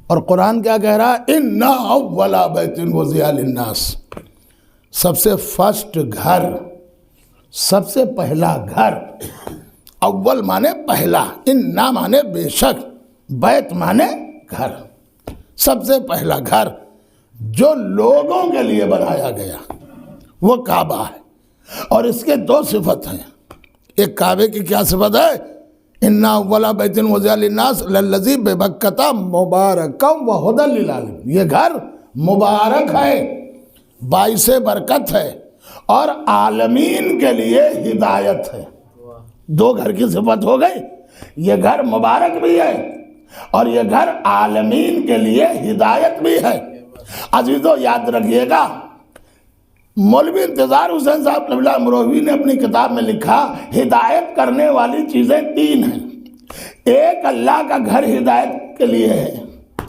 اور قرآن کیا کہہ رہا ہے؟ اِنَّ أَوَّلَ بَيْتٍ وُضِعَ لِلنَّاسِ، سب سے فرسٹ گھر، سب سے پہلا گھر، اول مانے پہلا، اِنَّ مانے بے شک، بیت مانے گھر، سب سے پہلا گھر جو لوگوں کے لیے بنایا گیا وہ کعبہ ہے۔ اور اس کے 2 صفت ہیں، ایک کعبے کی کیا صفت ہے؟ اِنَّ أَوَّلَ بَيْتٍ وُضِعَ لِلنَّاسِ لَلَّذِي بِبَكَّةَ مُبَارَكًا وَهُدًى لِلْعَالَمِينَ، یہ گھر مبارک ہے، باعث برکت ہے، اور عالمین کے لیے ہدایت ہے۔ 2 گھر کی صفت ہو گئی، یہ گھر مبارک بھی ہے اور یہ گھر عالمین کے لیے ہدایت بھی ہے۔ عزیزو یاد رکھیے گا، مولوی انتظار حسین صاحب نبی اللہ مروی نے اپنی کتاب میں لکھا، ہدایت کرنے والی چیزیں 3 ہیں۔ ایک اللہ کا گھر ہدایت کے لیے ہے،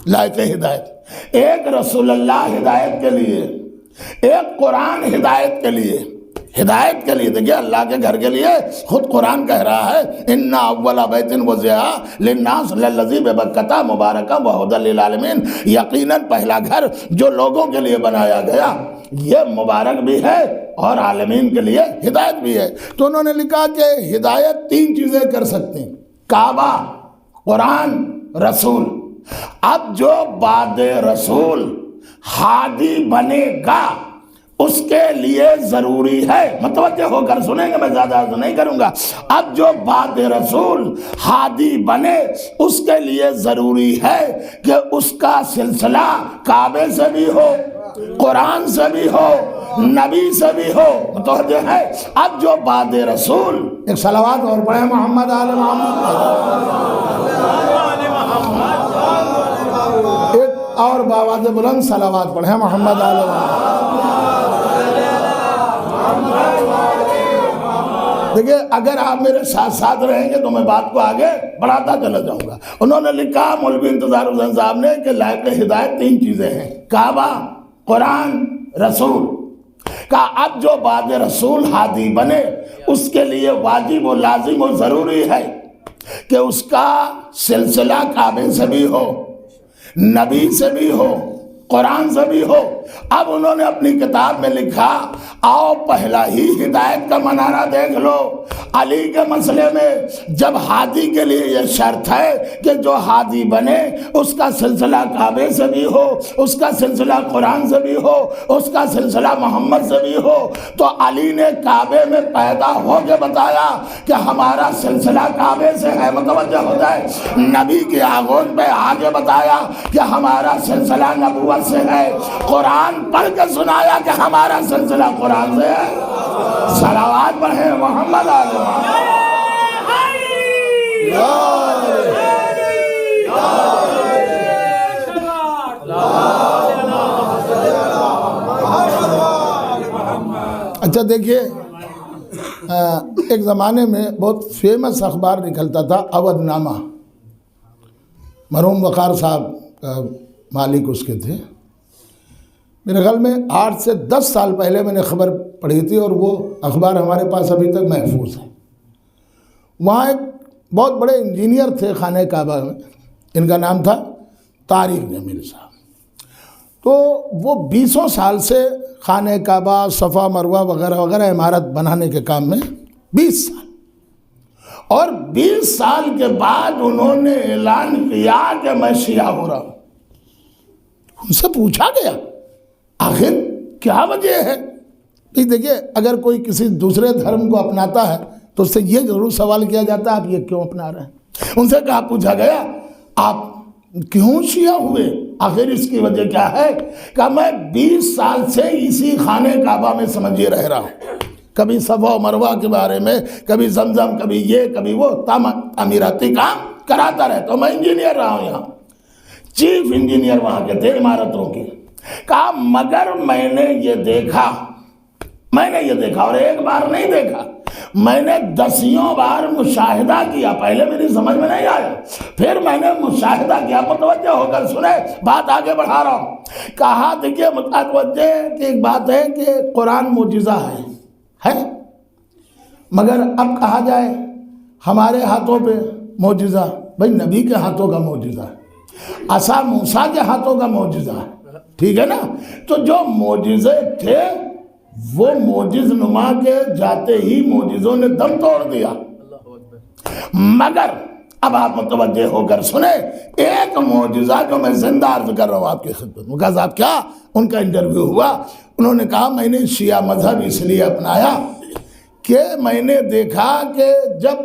لائق ہدایت، ایک رسول اللہ ہدایت کے لیے، ایک قرآن ہدایت کے لیے، ہدایت کے لیے۔ دیکھیں اللہ کے گھر کے لیے خود قرآن کہہ رہا ہے اِنَّ أَوَّلَ بَيْتٍ وُضِعَ لِلنَّاسِ لَلَّذِي بِبَكَّةَ مُبَارَكًا وَهُدًى لِلْعَالَمِينَ، یقیناً پہلا گھر جو لوگوں کے لیے بنایا گیا یہ مبارک بھی ہے اور عالمین کے لیے ہدایت بھی ہے۔ تو انہوں نے لکھا کہ ہدایت 3 چیزیں کر سکتے ہیں، کعبہ، قرآن، رسول۔ اب جو بعد رسول ہادی بنے گا اس کے لیے ضروری ہے، متوجہ ہو کر سنیں گے، میں زیادہ عرض نہیں کروں گا، اب جو بعد رسول ہادی بنے اس کے لیے ضروری ہے کہ اس کا سلسلہ کعبے سے بھی ہو، قرآن سے بھی ہو، نبی سے بھی ہو، متوجہ ہے۔ اب جو بعد رسول، ایک صلوات اور پڑھیں محمد آل محمد، ایک اور باواز بلند صلوات پڑھیں محمد آل محمد۔ دیکھیں اگر آپ میرے ساتھ ساتھ رہیں گے تو میں بات کو آگے بڑھاتا چلا جاؤں گا۔ انہوں نے لکھا مولوی انتظار حسین صاحب نے کہ لائق ہدایت 3 چیزیں ہیں، کعبہ، قرآن، رسول۔ کہا اب جو بعد رسول ہادی بنے اس کے لیے واجب و لازم و ضروری ہے کہ اس کا سلسلہ کعبے سے بھی ہو، نبی سے بھی ہو، قرآن سے بھی ہو۔ اب انہوں نے اپنی کتاب میں لکھا، آؤ پہلا ہی ہدایت کا منارہ دیکھ لو۔ علی کے مسئلے میں جب ہادی کے لیے یہ شرط ہے کہ جو ہادی بنے اس کا سلسلہ کعبے سے بھی ہو، اس کا سلسلہ قرآن سے بھی ہو، اس کا سلسلہ محمد سے بھی ہو، تو علی نے کعبے میں پیدا ہو کے بتایا کہ ہمارا سلسلہ کعبے سے ہے، متوجہ ہو جائے۔ نبی کی آغوش میں آگے بتایا کہ ہمارا سلسلہ نبوت سے ہے، قرآن پڑھ کے سنایا کہ ہمارا سلسلہ قرآن سے ہے۔ صلوات پڑھیں محمد علیہ اچھا دیکھیے، ایک زمانے میں بہت فیمس اخبار نکلتا تھا اودھ نامہ، مرحوم وقار صاحب کا مالک اس کے تھے۔ میرے خیال میں 8 سے 10 سال پہلے میں نے خبر پڑھی تھی اور وہ اخبار ہمارے پاس ابھی تک محفوظ ہے۔ وہاں ایک بہت بڑے انجینئر تھے خانہ کعبہ میں، ان کا نام تھا طارق جمیل صاحب۔ تو وہ 20 سال سے خانہ کعبہ، صفا مروہ وغیرہ وغیرہ عمارت بنانے کے کام میں 20 سال، اور 20 سال کے بعد انہوں نے اعلان کیا کہ میں شیعہ ہو رہا ہوں۔ ان سے پوچھا گیا آخر کیا وجہ ہے؟ دیکھیے، اگر کوئی کسی دوسرے دھرم کو اپناتا ہے تو اس سے یہ ضرور سوال کیا جاتا ہے آپ یہ کیوں اپنا رہے ہیں۔ ان سے کہا، پوچھا گیا آپ کیوں شیعہ ہوئے؟ آخر اس کی وجہ کیا ہے؟ کہ میں 20 سال سے اسی خانہ کعبہ میں سمجھے رہ رہا ہوں، کبھی صفا و مروہ کے بارے میں، کبھی زمزم، کبھی یہ کبھی وہ، تعمیراتی کام کراتا رہتا ہوں۔ میں انجینئر رہا ہوں، یہاں چیف انجینئر وہاں کے تھے عمارتوں کے۔ کہا مگر میں نے یہ دیکھا، اور ایک بار نہیں دیکھا، میں نے 10 بار مشاہدہ کیا۔ پہلے میری سمجھ میں نہیں آیا، پھر میں نے مشاہدہ کیا۔ متوجہ ہو کر سنے، بات آگے بڑھا رہا ہوں۔ کہا دیکھیے متوجہ کہ ایک بات ہے کہ قرآن معجزہ ہے، مگر اب کہا جائے ہمارے ہاتھوں پہ معجزہ، بھئی نبی کے ہاتھوں کا معجزہ ہے، عصا موسیٰ کے ہاتھوں کا معجزہ ہے، ٹھیک ہے نا؟ تو جو معجزے تھے وہ معجز نما کے جاتے ہی معجزوں نے دم توڑ دیا۔ مگر اب آپ متوجہ ہو کر سنیں، ایک معجزہ جو میں زندہ عرض کر رہا ہوں آپ کی خدمت میں۔ کہا صاحب کیا؟ ان کا انٹرویو ہوا، انہوں نے کہا میں نے شیعہ مذہب اس لیے اپنایا کہ میں نے دیکھا کہ جب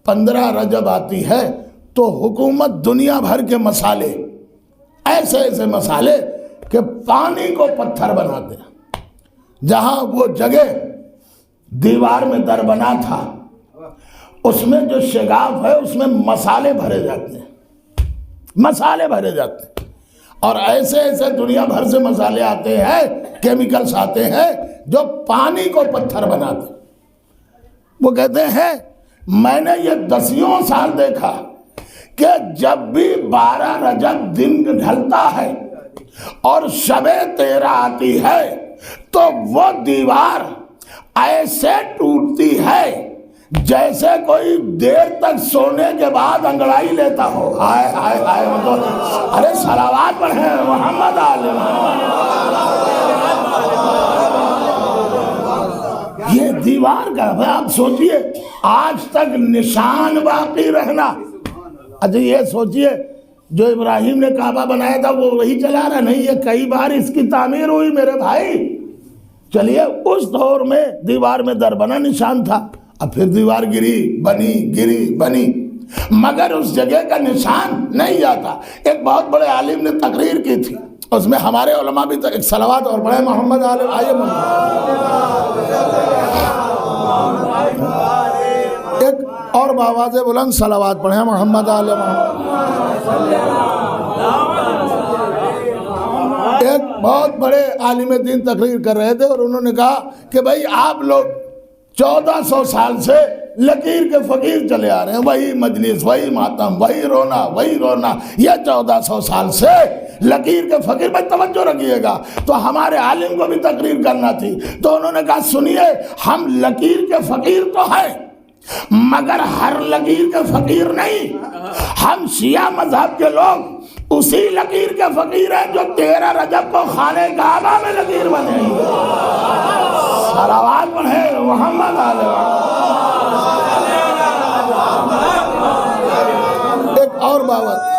15 رجب آتی ہے تو حکومت دنیا بھر کے مسالے، ایسے مسالے کہ پانی کو پتھر بناتے ہیں۔ جہاں وہ جگہ دیوار میں در بنا تھا اس میں جو شگاف ہے اس میں مسالے بھرے جاتے ہیں، اور ایسے دنیا بھر سے مسالے آتے ہیں، کیمیکلز آتے ہیں جو پانی کو پتھر بناتے ہیں۔ وہ کہتے ہیں میں نے یہ 10 سال دیکھا کہ جب بھی 12 رجب دن ڈھلتا ہے اور شب 13 آتی ہے تو وہ دیوار ایسے ٹوٹتی ہے جیسے کوئی دیر تک سونے کے بعد انگڑائی لیتا ہو۔ ہائے ہائے ہائے، ارے صلوات پڑھیں محمد علیہ یہ دیوار کا آپ سوچئے آج تک نشان باقی رہنا۔ اچھا یہ سوچئے جو ابراہیم نے کعبہ بنایا تھا وہ وہی چلا رہا نہیں، یہ کئی بار اس کی تعمیر ہوئی میرے بھائی۔ چلیے اس دور میں دیوار میں در بنا نشان تھا، اب پھر دیوار بنی مگر اس جگہ کا نشان نہیں جاتا۔ ایک بہت بڑے عالم نے تقریر کی تھی، اس میں ہمارے علماء بھی ایک صلوات اور پڑھے محمد علیہ آئے ایک اور بآواز بلند صلوات پڑھیں محمد علیہ ایک بہت بڑے عالم دین تقریر کر رہے تھے اور انہوں نے کہا کہ بھائی آپ لوگ 1400 سال سے لکیر کے فقیر چلے آ رہے ہیں، وہی مجلس، وہی ماتم، وہی رونا، یہ 1400 سال سے لکیر کے فقیر۔ بھائی توجہ رکھیے گا، تو ہمارے عالم کو بھی تقریر کرنا تھی، تو انہوں نے کہا سنیے ہم لکیر کے فقیر تو ہیں مگر ہر لکیر کے فقیر نہیں. ہم شیعہ مذہب کے لوگ اسی لکیر کے فقیر ہیں جو 13 رجب کو خانہ کعبہ میں لکیر بنے. صلوات پڑھے محمد علیہ. ایک اور بات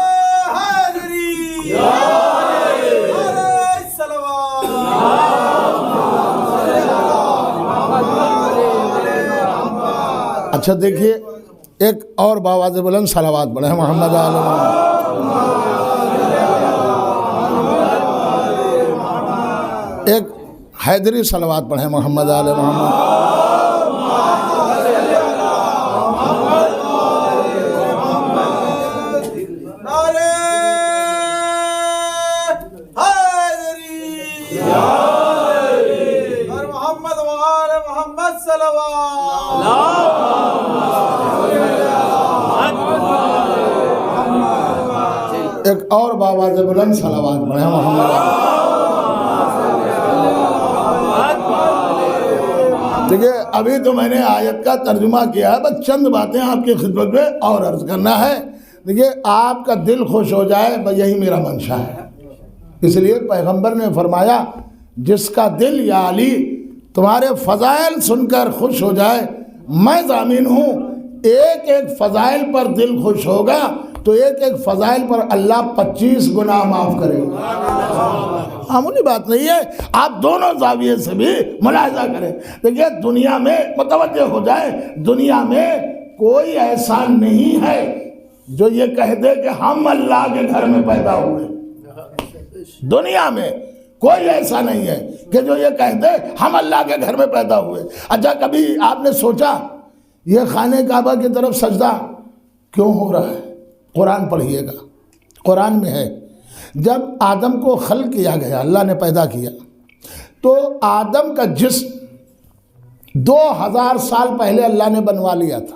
اچھا دیکھیے، ایک اور باواز بلند صلوات پڑھیں محمد علیہ محمد. ایک حیدری صلوات پڑھیں محمد علیہ محمد. ایک اور باواز بلند صلوات پڑھیں محمد. دیکھیے ابھی تو میں نے آیت کا ترجمہ کیا ہے، بس چند باتیں آپ کی خدمت میں اور عرض کرنا ہے. دیکھیے آپ کا دل خوش ہو جائے، بس یہی میرا منشا ہے. اس لیے پیغمبر نے فرمایا جس کا دل یا علی تمہارے فضائل سن کر خوش ہو جائے، میں ضامن ہوں ایک ایک فضائل پر دل خوش ہوگا تو ایک ایک فضائل پر اللہ 25 گناہ معاف کرے گا. معمولی بات نہیں ہے. آپ دونوں زاویے سے بھی ملاحظہ کریں. دیکھیے دنیا میں متوجہ ہو جائے، دنیا میں کوئی ایسا نہیں ہے جو یہ کہہ دے کہ ہم اللہ کے گھر میں پیدا ہوئے. دنیا میں کوئی ایسا نہیں ہے کہ جو یہ کہہ دے ہم اللہ کے گھر میں پیدا ہوئے. اچھا کبھی آپ نے سوچا یہ خانہ کعبہ کی طرف سجدہ کیوں ہو رہا ہے؟ قرآن پڑھیے گا، قرآن میں ہے جب آدم کو خلق کیا گیا، اللہ نے پیدا کیا تو آدم کا جسم 2000 سال پہلے اللہ نے بنوا لیا تھا.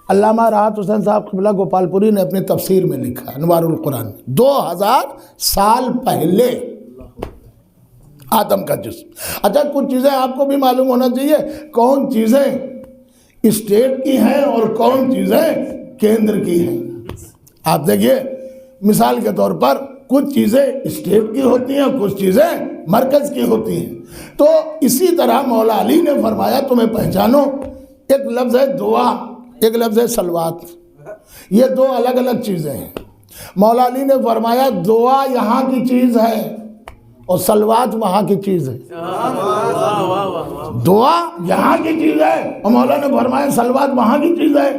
علامہ راحت حسین صاحب قبلہ گوپال پوری نے اپنی تفسیر میں لکھا انوار القرآن میں 2000 سال پہلے آدم کا جسم. اچھا کچھ چیزیں آپ کو بھی معلوم ہونا چاہیے، کون چیزیں اسٹیٹ کی ہیں اور کون چیزیں کیندر کی ہیں. آپ دیکھیے مثال کے طور پر کچھ چیزیں اسٹیٹ کی ہوتی ہیں، کچھ چیزیں مرکز کی ہوتی ہیں. تو اسی طرح مولا علی نے فرمایا تمہیں پہچانو، ایک لفظ ہے دعا، ایک لفظ ہے سلوات. یہ دو الگ الگ چیزیں ہیں. مولا علی نے فرمایا دعا یہاں کی چیز ہے اور سلوات وہاں کی چیز ہے. دعا یہاں کی چیز ہے اور مولا نے فرمایا سلوات وہاں کی چیز ہے.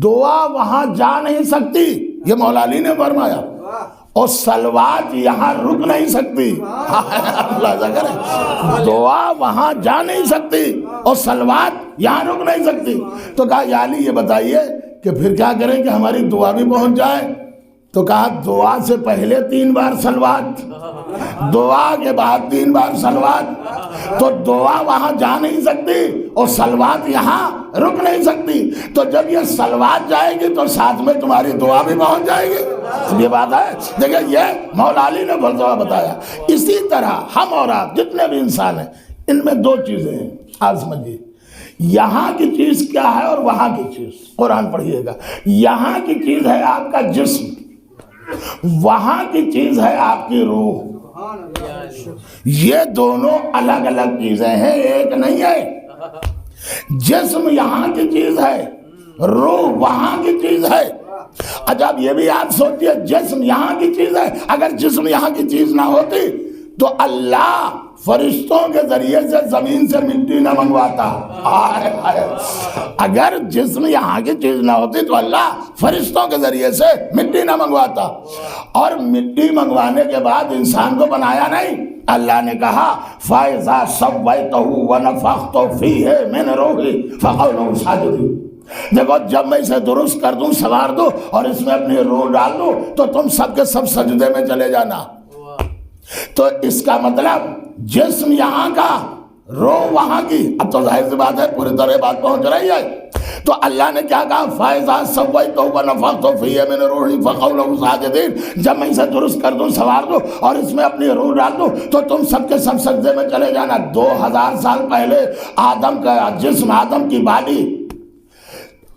دعا وہاں جا نہیں سکتی، یہ مولا علی نے فرمایا، اور سلوات یہاں رک نہیں سکتی. دعا وہاں جا نہیں سکتی اور سلوات یہاں رک نہیں سکتی. تو کہا یا علی یہ بتائیے کہ پھر کیا کریں کہ ہماری دعا بھی پہنچ جائے؟ تو کہا دعا سے پہلے 3 بار سلوات، دعا کے بعد 3 بار سلوات. تو دعا وہاں جا نہیں سکتی اور سلوات یہاں رک نہیں سکتی. تو جب یہ سلوات جائے گی تو ساتھ میں تمہاری دعا بھی پہنچ جائے گی. یہ بات ہے. دیکھیں یہ مولا علی نے فلسفہ بتایا. اسی طرح ہم اور آپ جتنے بھی انسان ہیں ان میں 2 چیزیں ہیں. آج سمجھیے یہاں کی چیز کیا ہے اور وہاں کی چیز. قرآن پڑھیے گا. یہاں کی چیز ہے آپ کا جسم، وہاں کی چیز ہے آپ کی روح. یہ دونوں الگ الگ چیزیں ہیں، ایک نہیں ہے. جسم یہاں کی چیز ہے، روح وہاں کی چیز ہے. اچھا اب یہ بھی آپ سوچئے جسم یہاں کی چیز ہے، اگر جسم یہاں کی چیز نہ ہوتی تو اللہ فرشتوں کے ذریعے سے زمین سے مٹی نہ منگواتا. اگر جسم یہاں کی چیز نہ ہوتی تو اللہ فرشتوں کے ذریعے سے مٹی نہ منگواتا. اور مٹی منگوانے کے بعد انسان کو بنایا نہیں. اللہ نے کہا فَإِذَا سَوَّيْتُهُ وَنَفَخْتُ فِيهِ مِنْ رُوحِي فَقَعُوا سَاجِدِينَ. دیکھو جب میں اسے درست کر دوں، سنوار دوں اور اس میں اپنی روح ڈال دوں تو تم سب کے سب سجدے میں چلے جانا. تو اس کا مطلب جسم یہاں کا، روح وہاں کی. اب تو ظاہر سی بات ہے پوری طرح بات پہنچ رہی ہے. تو اللہ نے کیا کہا فَإِذَا سَوَّيْتُهُ وَنَفَخْتُ فِيهِ مِنْ رُوحِي فَقَعُوا لَهُ سَاجِدِينَ. جب میں اسے درست کر دوں، سنوار دوں اور اس میں اپنی روح ڈال دوں تو تم سب کے سب سجدے میں چلے جانا. 2000 سال پہلے آدم کا جسم، آدم کی باڈی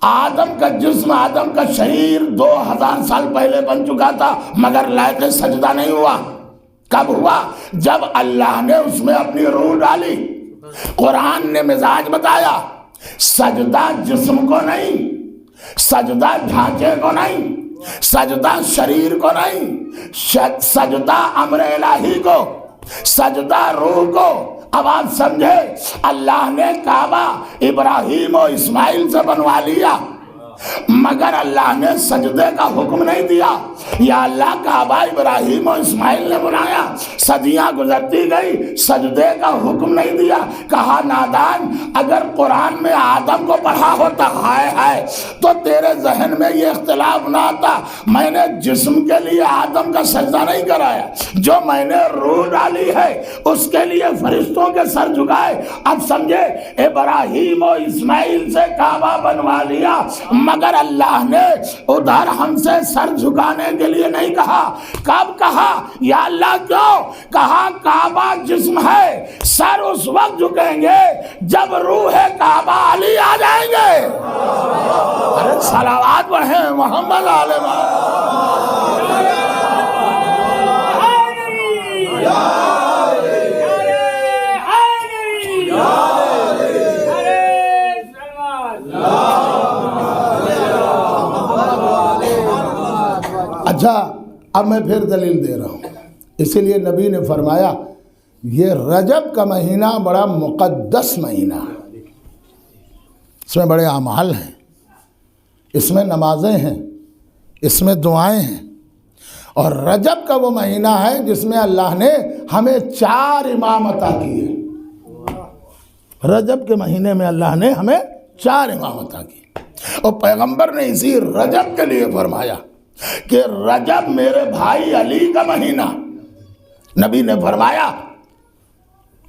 آدم کا جسم، آدم کا شریر 2000 سال پہلے بن چکا تھا، مگر لائق سجدہ نہیں ہوا۔ کب ہوا؟ جب اللہ نے اس میں اپنی روح ڈالی۔ قرآن نے مزاج بتایا، سجدہ جسم کو نہیں، سجدہ ڈھانچے کو نہیں، سجدہ شریر کو نہیں، سجدہ امر الہی کو، سجدہ روح کو۔ اب آپ سمجھے، اللہ نے کعبہ ابراہیم و اسماعیل سے بنوا لیا، مگر اللہ نے سجدے کا حکم نہیں دیا۔ یا اللہ کعبہ ابراہیم و اسماعیل نے بنایا، صدیاں گزرتی گئی، سجدے کا حکم نہیں دیا۔ کہا نادان، اگر قرآن میں آدم کو پڑھا ہوتا ہائے تو تیرے ذہن میں یہ اختلاف نہ آتا۔ میں نے جسم کے لیے آدم کا سجدہ نہیں کرایا، جو میں نے روح ڈالی ہے اس کے لیے فرشتوں کے سر جھکائے۔ اب سمجھے، ابراہیم و اسماعیل سے کعبہ بنوا لیا، مگر اللہ نے ادھر ہم سے سر جھکانے کے لیے نہیں کہا۔ کب کہا؟ یا اللہ کیوں؟ کہا کعبہ جسم ہے، سر اس وقت جھکیں گے جب روح کعبہ علی آ جائیں گے۔ ارے صلوات پڑھیں محمد علیہ اچھا، اب میں پھر دلیل دے رہا ہوں۔ اسی لیے نبی نے فرمایا یہ رجب کا مہینہ بڑا مقدس مہینہ ہے، اس میں بڑے اعمال ہیں، اس میں نمازیں ہیں، اس میں دعائیں ہیں، اور رجب کا وہ مہینہ ہے جس میں اللہ نے ہمیں 4 امام عطا کیے۔ رجب کے مہینے میں اللہ نے ہمیں 4 امام عطا کیے، اور پیغمبر نے اسی رجب کے لیے فرمایا کہ رجب میرے بھائی علی کا مہینہ۔ نبی نے فرمایا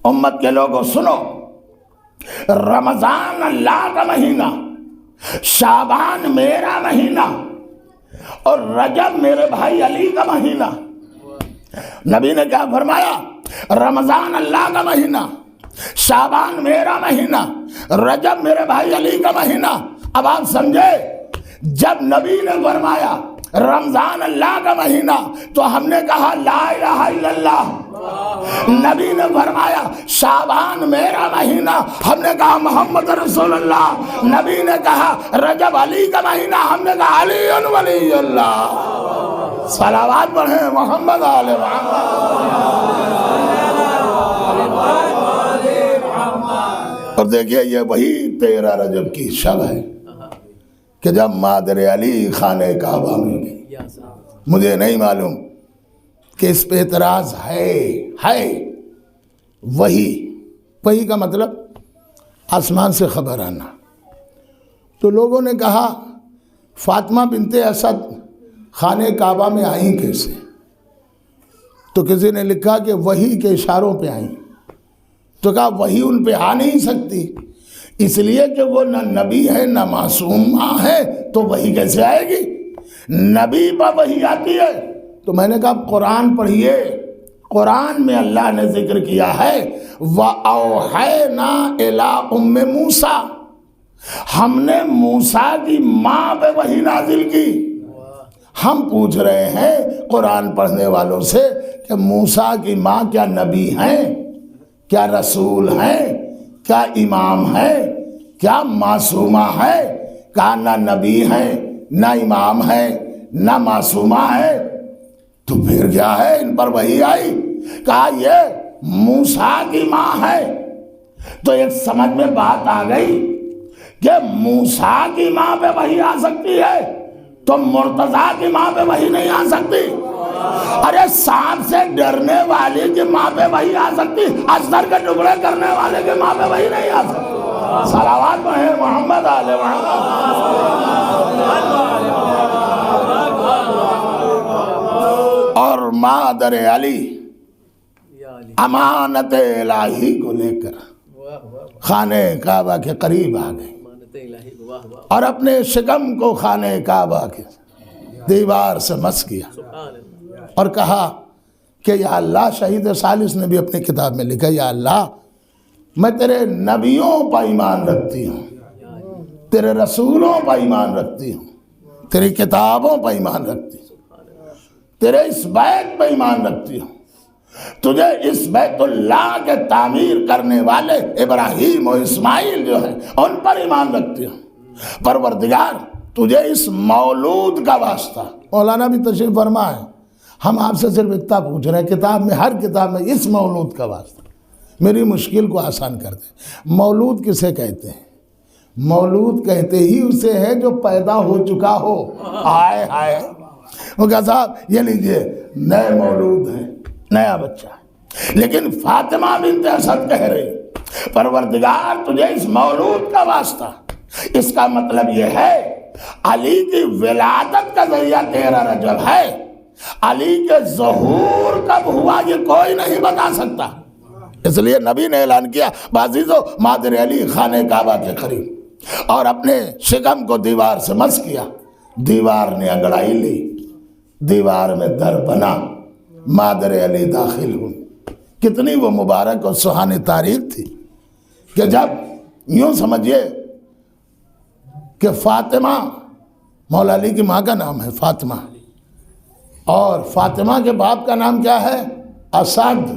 امت کے لوگوں سنو، رمضان اللہ کا مہینہ، شعبان میرا مہینہ، اور رجب میرے بھائی علی کا مہینہ۔ نبی نے کیا فرمایا؟ رمضان اللہ کا مہینہ، شعبان میرا مہینہ، رجب میرے بھائی علی کا مہینہ۔ اب آپ سمجھے، جب نبی نے فرمایا رمضان اللہ کا مہینہ تو ہم نے کہا لا الہ الا اللہ۔ نبی نے فرمایا شعبان میرا مہینہ، ہم نے کہا محمد رسول اللہ۔ نبی نے کہا رجب علی کا مہینہ، ہم نے کہا علی ولی اللہ۔ صلوات پڑھیں محمد علیہ محمد۔ اور دیکھیے یہ وہی 13 رجب کی شب ہے کہ جب مادر علی خانہ کعبہ میں گئی۔ مجھے نہیں معلوم کہ اس پہ اعتراض ہے وہی کا مطلب آسمان سے خبر آنا۔ تو لوگوں نے کہا فاطمہ بنت اسد خانہ کعبہ میں آئیں کیسے؟ تو کسی نے لکھا کہ وحی کے اشاروں پہ آئیں۔ تو کہا وحی ان پہ آ نہیں سکتی، اس لیے کہ وہ نہ نبی ہے نہ معصوم ماں ہے، تو وحی کیسے آئے گی؟ نبی پر وحی آتی ہے۔ تو میں نے کہا قرآن پڑھیے، قرآن میں اللہ نے ذکر کیا ہے وَأَوْحَيْنَا إِلَىٰ أُمِّ مُوسَىٰ، ہم نے موسیٰ کی ماں پہ وحی نازل کی۔ ہم پوچھ رہے ہیں قرآن پڑھنے والوں سے کہ موسیٰ کی ماں کیا نبی ہیں، کیا رسول ہیں، کیا امام ہے، کیا معصومہ ہے؟ کہا نہ نبی ہے نہ امام ہے نہ معصومہ ہے، تو پھر کیا ہے ان پر وحی آئی؟ کہا یہ موسیٰ کی ماں ہے۔ تو ایک سمجھ میں بات آ گئی کہ موسیٰ کی ماں پہ وحی آ سکتی ہے تو مرتضیٰ کی ماں پہ وحی نہیں آ سکتی۔ ارے سانپ سے ڈرنے والے کی ماں پہ وحی آ سکتی، اصغر کے ٹکڑے کرنے والے کی ماں پہ وحی نہیں آ سکتی۔ صلوات پڑھیں محمد علیہ محمد۔ اور مادر علی امانت الہی کو لے کر خانہ کعبہ کے قریب آ گئی اور اپنے شکم کو خانہ کعبہ کے دیوار سے مس کیا اور کہا کہ یا اللہ، شہید ثالث نے بھی اپنی کتاب میں لکھا، یا اللہ میں تیرے نبیوں پر ایمان رکھتی ہوں، تیرے رسولوں پر ایمان رکھتی ہوں، تیری کتابوں پر ایمان رکھتی ہوں، تیرے اس بیت پر ایمان رکھتی ہوں، تجھے اس بیت اللہ کے تعمیر کرنے والے ابراہیم و اسماعیل جو ہیں ان پر ایمان رکھتی ہوں۔ پروردگار تجھے اس مولود کا واسطہ، مولانا بھی تشریف فرما ہے، ہم آپ سے صرف اتنا پوچھ رہے ہیں، کتاب میں ہر کتاب میں اس مولود کا واسطہ، میری مشکل کو آسان کر دے۔ مولود کسے کہتے ہیں؟ مولود کہتے ہی اسے ہے جو پیدا ہو چکا ہو۔ ہائے ہائے، وہ کہا صاحب یہ لیجئے نئے مولود ہیں، نیا بچہ ہے، لیکن فاطمہ بنت اسد کہہ رہی پروردگار تجھے اس مولود کا واسطہ، اس کا مطلب یہ ہے علی کی ولادت کا ذریعہ 13 رجب ہے، علی کے ظہور کب ہوا یہ کوئی نہیں بتا سکتا، اس لیے نبی نے اعلان کیا بعزیزو مادر علی خانہ کعبہ کے قریب، اور اپنے شکم کو دیوار سے مس کیا، دیوار نے انگڑائی لی، دیوار میں در بنا، مادر علی داخل ہوئی۔ کتنی وہ مبارک اور سہانی تاریخ تھی کہ جب یوں سمجھئے کہ فاطمہ، مولا علی کی ماں کا نام ہے فاطمہ، اور فاطمہ کے باپ کا نام کیا ہے؟ اسد،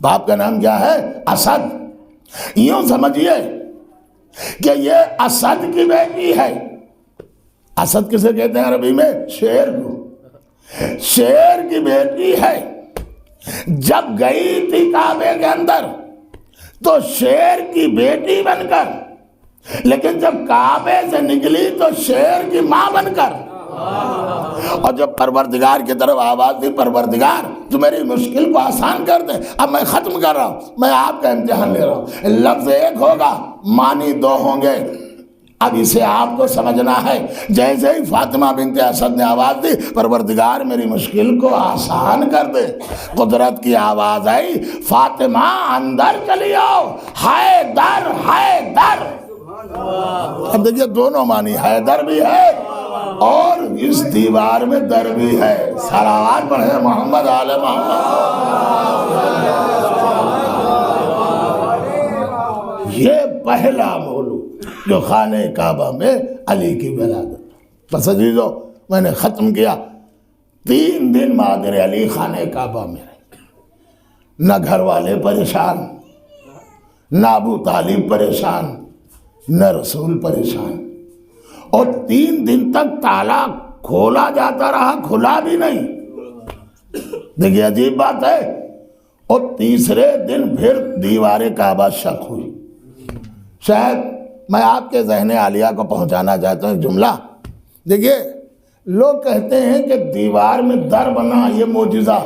باپ کا نام کیا ہے؟ اسد۔ یوں سمجھئے کہ یہ اسد کی بیٹی ہے۔ اسد کسے کہتے ہیں عربی میں؟ شیر کو، شیر کی بیٹی ہے۔ جب گئی تھی کعبے کے اندر تو شیر کی بیٹی بن کر، لیکن جب کعبے سے نکلی تو شیر کی ماں بن کر، اور جب پروردگار کی طرف آواز دی پروردگار تو میری مشکل کو آسان کر دے، اب میں ختم کر رہا ہوں، میں آپ کا امتحان لے رہا ہوں، لفظ ایک ہوگا معنی دو ہوں گے، اب اسے آپ کو سمجھنا ہے۔ جیسے ہی فاطمہ بنت اسد نے آواز دی پروردگار میری مشکل کو آسان کر دے، قدرت کی آواز آئی فاطمہ اندر چلی آؤ، حیدر حیدر۔ اب دیکھیے دونوں معنی، حیدر بھی ہے اور اس دیوار میں در بھی ہے۔ صلوات پڑھے محمد آل محمد۔ یہ پہلا مولود جو خانہ کعبہ میں علی کی ولادت۔ بس عزیزو میں نے ختم کیا، 3 دن مادر علی خانہ کعبہ میں رہی، نہ گھر والے پریشان، نہ ابو طالب پریشان، نہ رسول پریشان، اور 3 دن تک تالا کھولا جاتا رہا، کھلا بھی نہیں۔ دیکھیے عجیب بات ہے، اور تیسرے دن پھر دیوار کعبہ شق ہوئی۔ شاید میں آپ کے ذہن عالیہ کو پہنچانا چاہتا ہوں ایک جملہ۔ دیکھیے لوگ کہتے ہیں کہ دیوار میں در بنا یہ معجزہ،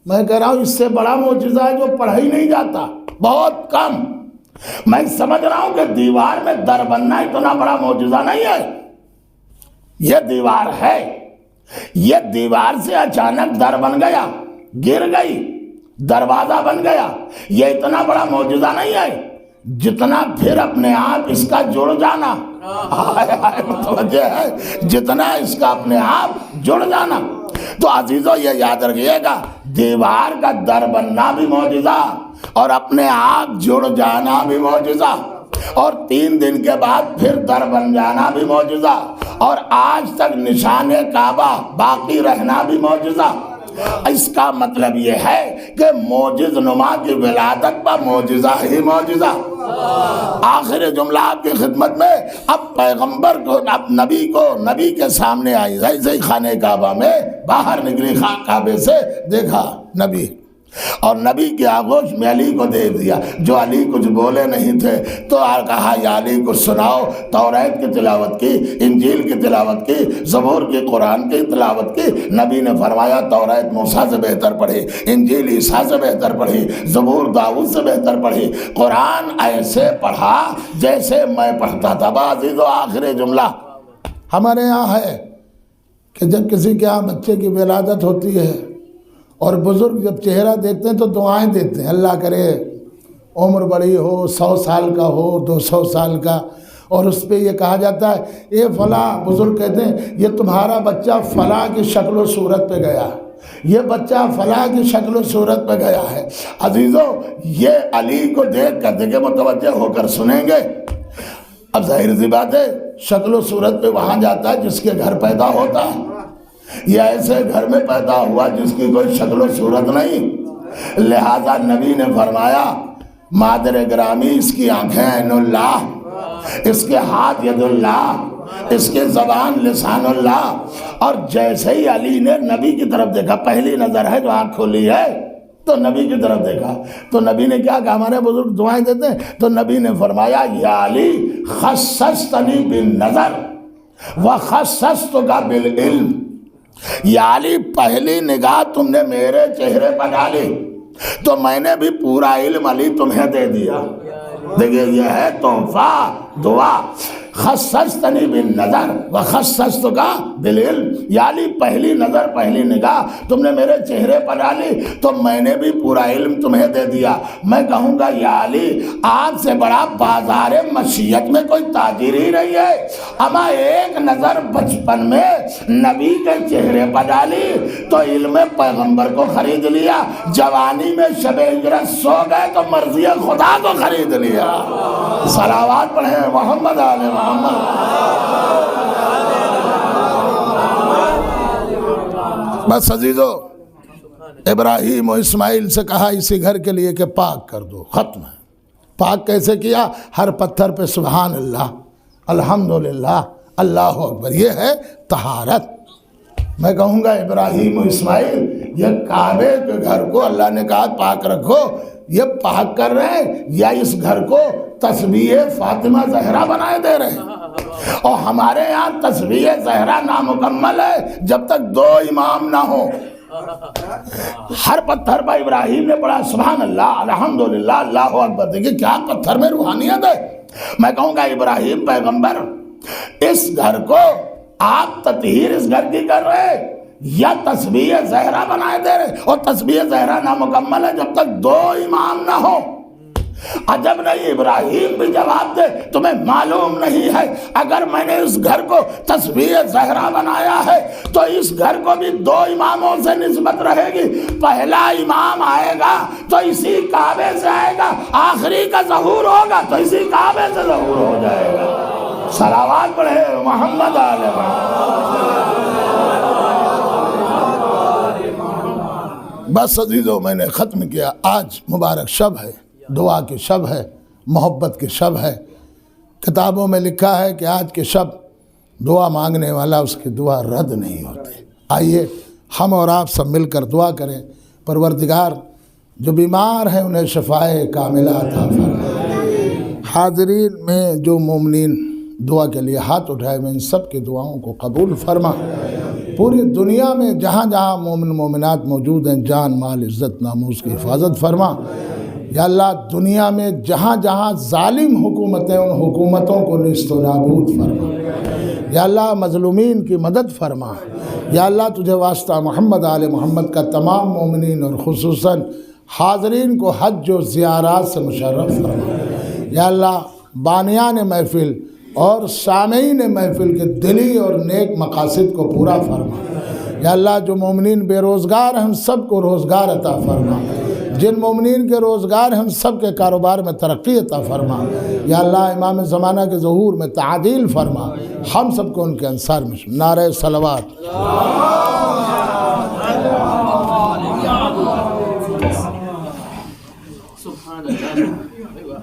میں کہہ رہا ہوں اس سے بڑا معجزہ ہے جو پڑھا ہی نہیں جاتا، بہت کم۔ میں سمجھ رہا ہوں کہ دیوار میں در بننا اتنا بڑا معجزہ نہیں ہے، یہ دیوار ہے، یہ دیوار سے اچانک در بن گیا، گر گئی، دروازہ بن گیا، یہ اتنا بڑا معجزہ نہیں ہے جتنا پھر اپنے آپ اس کا جڑ جانا، متوجہ ہے، جتنا اس کا اپنے آپ جڑ جانا۔ تو عزیزو یہ یاد رکھیے گا، دیوار کا در بننا بھی معجزہ اور اپنے آپ جڑ جانا بھی معجزہ، اور 3 دن کے بعد پھر در بن جانا بھی معجزہ، اور آج تک نشان کعبہ باقی رہنا بھی معجزہ۔ اس کا مطلب یہ ہے کہ معجز نما کی ولادت پر معجزہ ہی معجزہ۔ آخر جملہ آپ کی خدمت میں، اب پیغمبر کو، اب نبی کے سامنے آئی، صحیح خانہ کعبہ میں باہر نکلی، کعبے سے دیکھا نبی، اور نبی کی آغوش میں علی کو دے دیا، جو علی کچھ بولے نہیں تھے تو کہا یا علی کو سناؤ، توریت کی تلاوت کی، انجیل کی تلاوت کی، زبور کی، قرآن کی تلاوت کی۔ نبی نے فرمایا توریت موسیٰ سے بہتر پڑھی، انجیل عیسیٰ سے بہتر پڑھی، زبور داؤد سے بہتر پڑھی، قرآن ایسے پڑھا جیسے میں پڑھتا تھا۔ عزیز و آخر جملہ ہمارے یہاں ہے کہ جب کسی کے یہاں بچے کی ولادت ہوتی ہے اور بزرگ جب چہرہ دیکھتے ہیں تو دعائیں دیتے ہیں، اللہ کرے عمر بڑی ہو، 100 سال کا ہو، 200 سال کا، اور اس پہ یہ کہا جاتا ہے یہ فلاں، بزرگ کہتے ہیں یہ تمہارا بچہ فلاں کی شکل و صورت پہ گیا، یہ بچہ فلاں کی شکل و صورت پہ گیا ہے۔ عزیزو یہ علی کو دیکھ کر دیکھیں، متوجہ ہو کر سنیں گے، اب ظاہر سی بات ہے شکل و صورت پہ وہاں جاتا ہے جس کے گھر پیدا ہوتا ہے، یا ایسے گھر میں پیدا ہوا جس کی کوئی شکل و صورت نہیں، لہذا نبی نے فرمایا مادر گرامی اس کی آنکھیں عین اللہ، اس کے ہاتھ ید اللہ، اس کے زبان لسان اللہ۔ اور جیسے ہی علی نے نبی کی طرف دیکھا، پہلی نظر ہے جو آنکھ کھولی ہے تو نبی کی طرف دیکھا، تو نبی نے کیا کہا، ہمارے بزرگ دعائیں دیتے ہیں، تو نبی نے فرمایا یا علی خصصتنی بالنظر وخصصتک بالعلم، یا علی پہلی نگاہ تم نے میرے چہرے پر ڈالی تو میں نے بھی پورا علم علی تمہیں دے دیا۔ دیکھئے یہ ہے تحفہ دعا، خصصتنی بالنظر وخصصتک بالعلم، یا علی پہلی نظر پہلی نگاہ تم نے میرے چہرے پر ڈالی تو میں نے بھی پورا علم تمہیں دے دیا۔ میں کہوں گا یا علی آپ سے بڑا بازار مشیت میں کوئی تاجر ہی نہیں ہے، اما ایک نظر بچپن میں نبی کے چہرے پر ڈالی تو علم پیغمبر کو خرید لیا، جوانی میں شب ہجرت سو گئے تو مرضی خدا کو خرید لیا۔ صلوات پڑھیں محمد علیہ محمد۔ بس عزیزو، ابراہیم و اسماعیل سے کہا اسی گھر کے لیے کہ پاک کر دو، ختم ہے۔ پاک کیسے کیا؟ ہر پتھر پہ سبحان اللہ، الحمدللہ، اللہ اکبر، یہ ہے طہارت۔ میں کہوں گا ابراہیم و اسماعیل یہ کعبے کے گھر کو اللہ نے کہا پاک رکھو، یہ پاک کر رہے ہیں یا اس گھر کو تسبیح فاطمہ زہرا بنائے دے رہے ہیں؟ اور ہمارے یہاں تسبیح زہرا نامکمل ہے جب تک دو امام نہ ہو۔ ہر پتھر پر ابراہیم نے پڑھا سبحان اللہ، الحمدللہ، اللہ اکبر۔ دیکھیں کیا پتھر میں روحانیت ہے۔ میں کہوں گا ابراہیم پیغمبر اس گھر کو آپ تطہیر اس گھر کی کر رہے یا تسبیح زہرا بنائے دے رہے، اور تسبیح زہرا نامکمل ہے جب تک دو امام نہ ہو۔ عجب نہیں، ابراہیم بھی جواب دے تمہیں معلوم نہیں ہے اگر میں نے اس گھر کو تسبیح زہرا بنایا ہے تو اس گھر کو بھی دو اماموں سے نسبت رہے گی، پہلا امام آئے گا تو اسی کعبے سے آئے گا، آخری کا ظہور ہوگا تو اسی کعبے سے ظہور ہو جائے گا۔ صلوات پڑھے محمد علیہ بس عزیزو، میں نے ختم کیا۔ آج مبارک شب ہے، دعا کی شب ہے، محبت کی شب ہے۔ کتابوں میں لکھا ہے کہ آج کے شب دعا مانگنے والا اس کی دعا رد نہیں ہوتی۔ آئیے ہم اور آپ سب مل کر دعا کریں، پروردگار جو بیمار ہیں انہیں شفائے کاملہ عطا فرما۔ حاضرین میں جو مومنین دعا کے لیے ہاتھ اٹھائے میں ان سب کی دعاؤں کو قبول فرما۔ پوری دنیا میں جہاں جہاں مومن مومنات موجود ہیں جان مال عزت ناموس کی حفاظت فرما۔ یا اللہ دنیا میں جہاں جہاں ظالم حکومتیں ان حکومتوں کو نیست و نابود فرما۔ یا اللہ مظلومین کی مدد فرما۔ یا اللہ تجھے واسطہ محمد آل محمد کا تمام مومنین اور خصوصاً حاضرین کو حج و زیارات سے مشرف فرما۔ یا اللہ بانیان محفل اور سامعین محفل کے دلی اور نیک مقاصد کو پورا فرما۔ یا اللہ جو مومنین بے روزگار ہیں ہم سب کو روزگار عطا فرما، جن مومنین کے روزگار ہیں ہم سب کے کاروبار میں ترقی عطا فرما۔ یا اللہ امام زمانہ کے ظہور میں تعدیل فرما، ہم سب کو ان کے انصار میں نعرہ صلوات۔ سبحان اللہ۔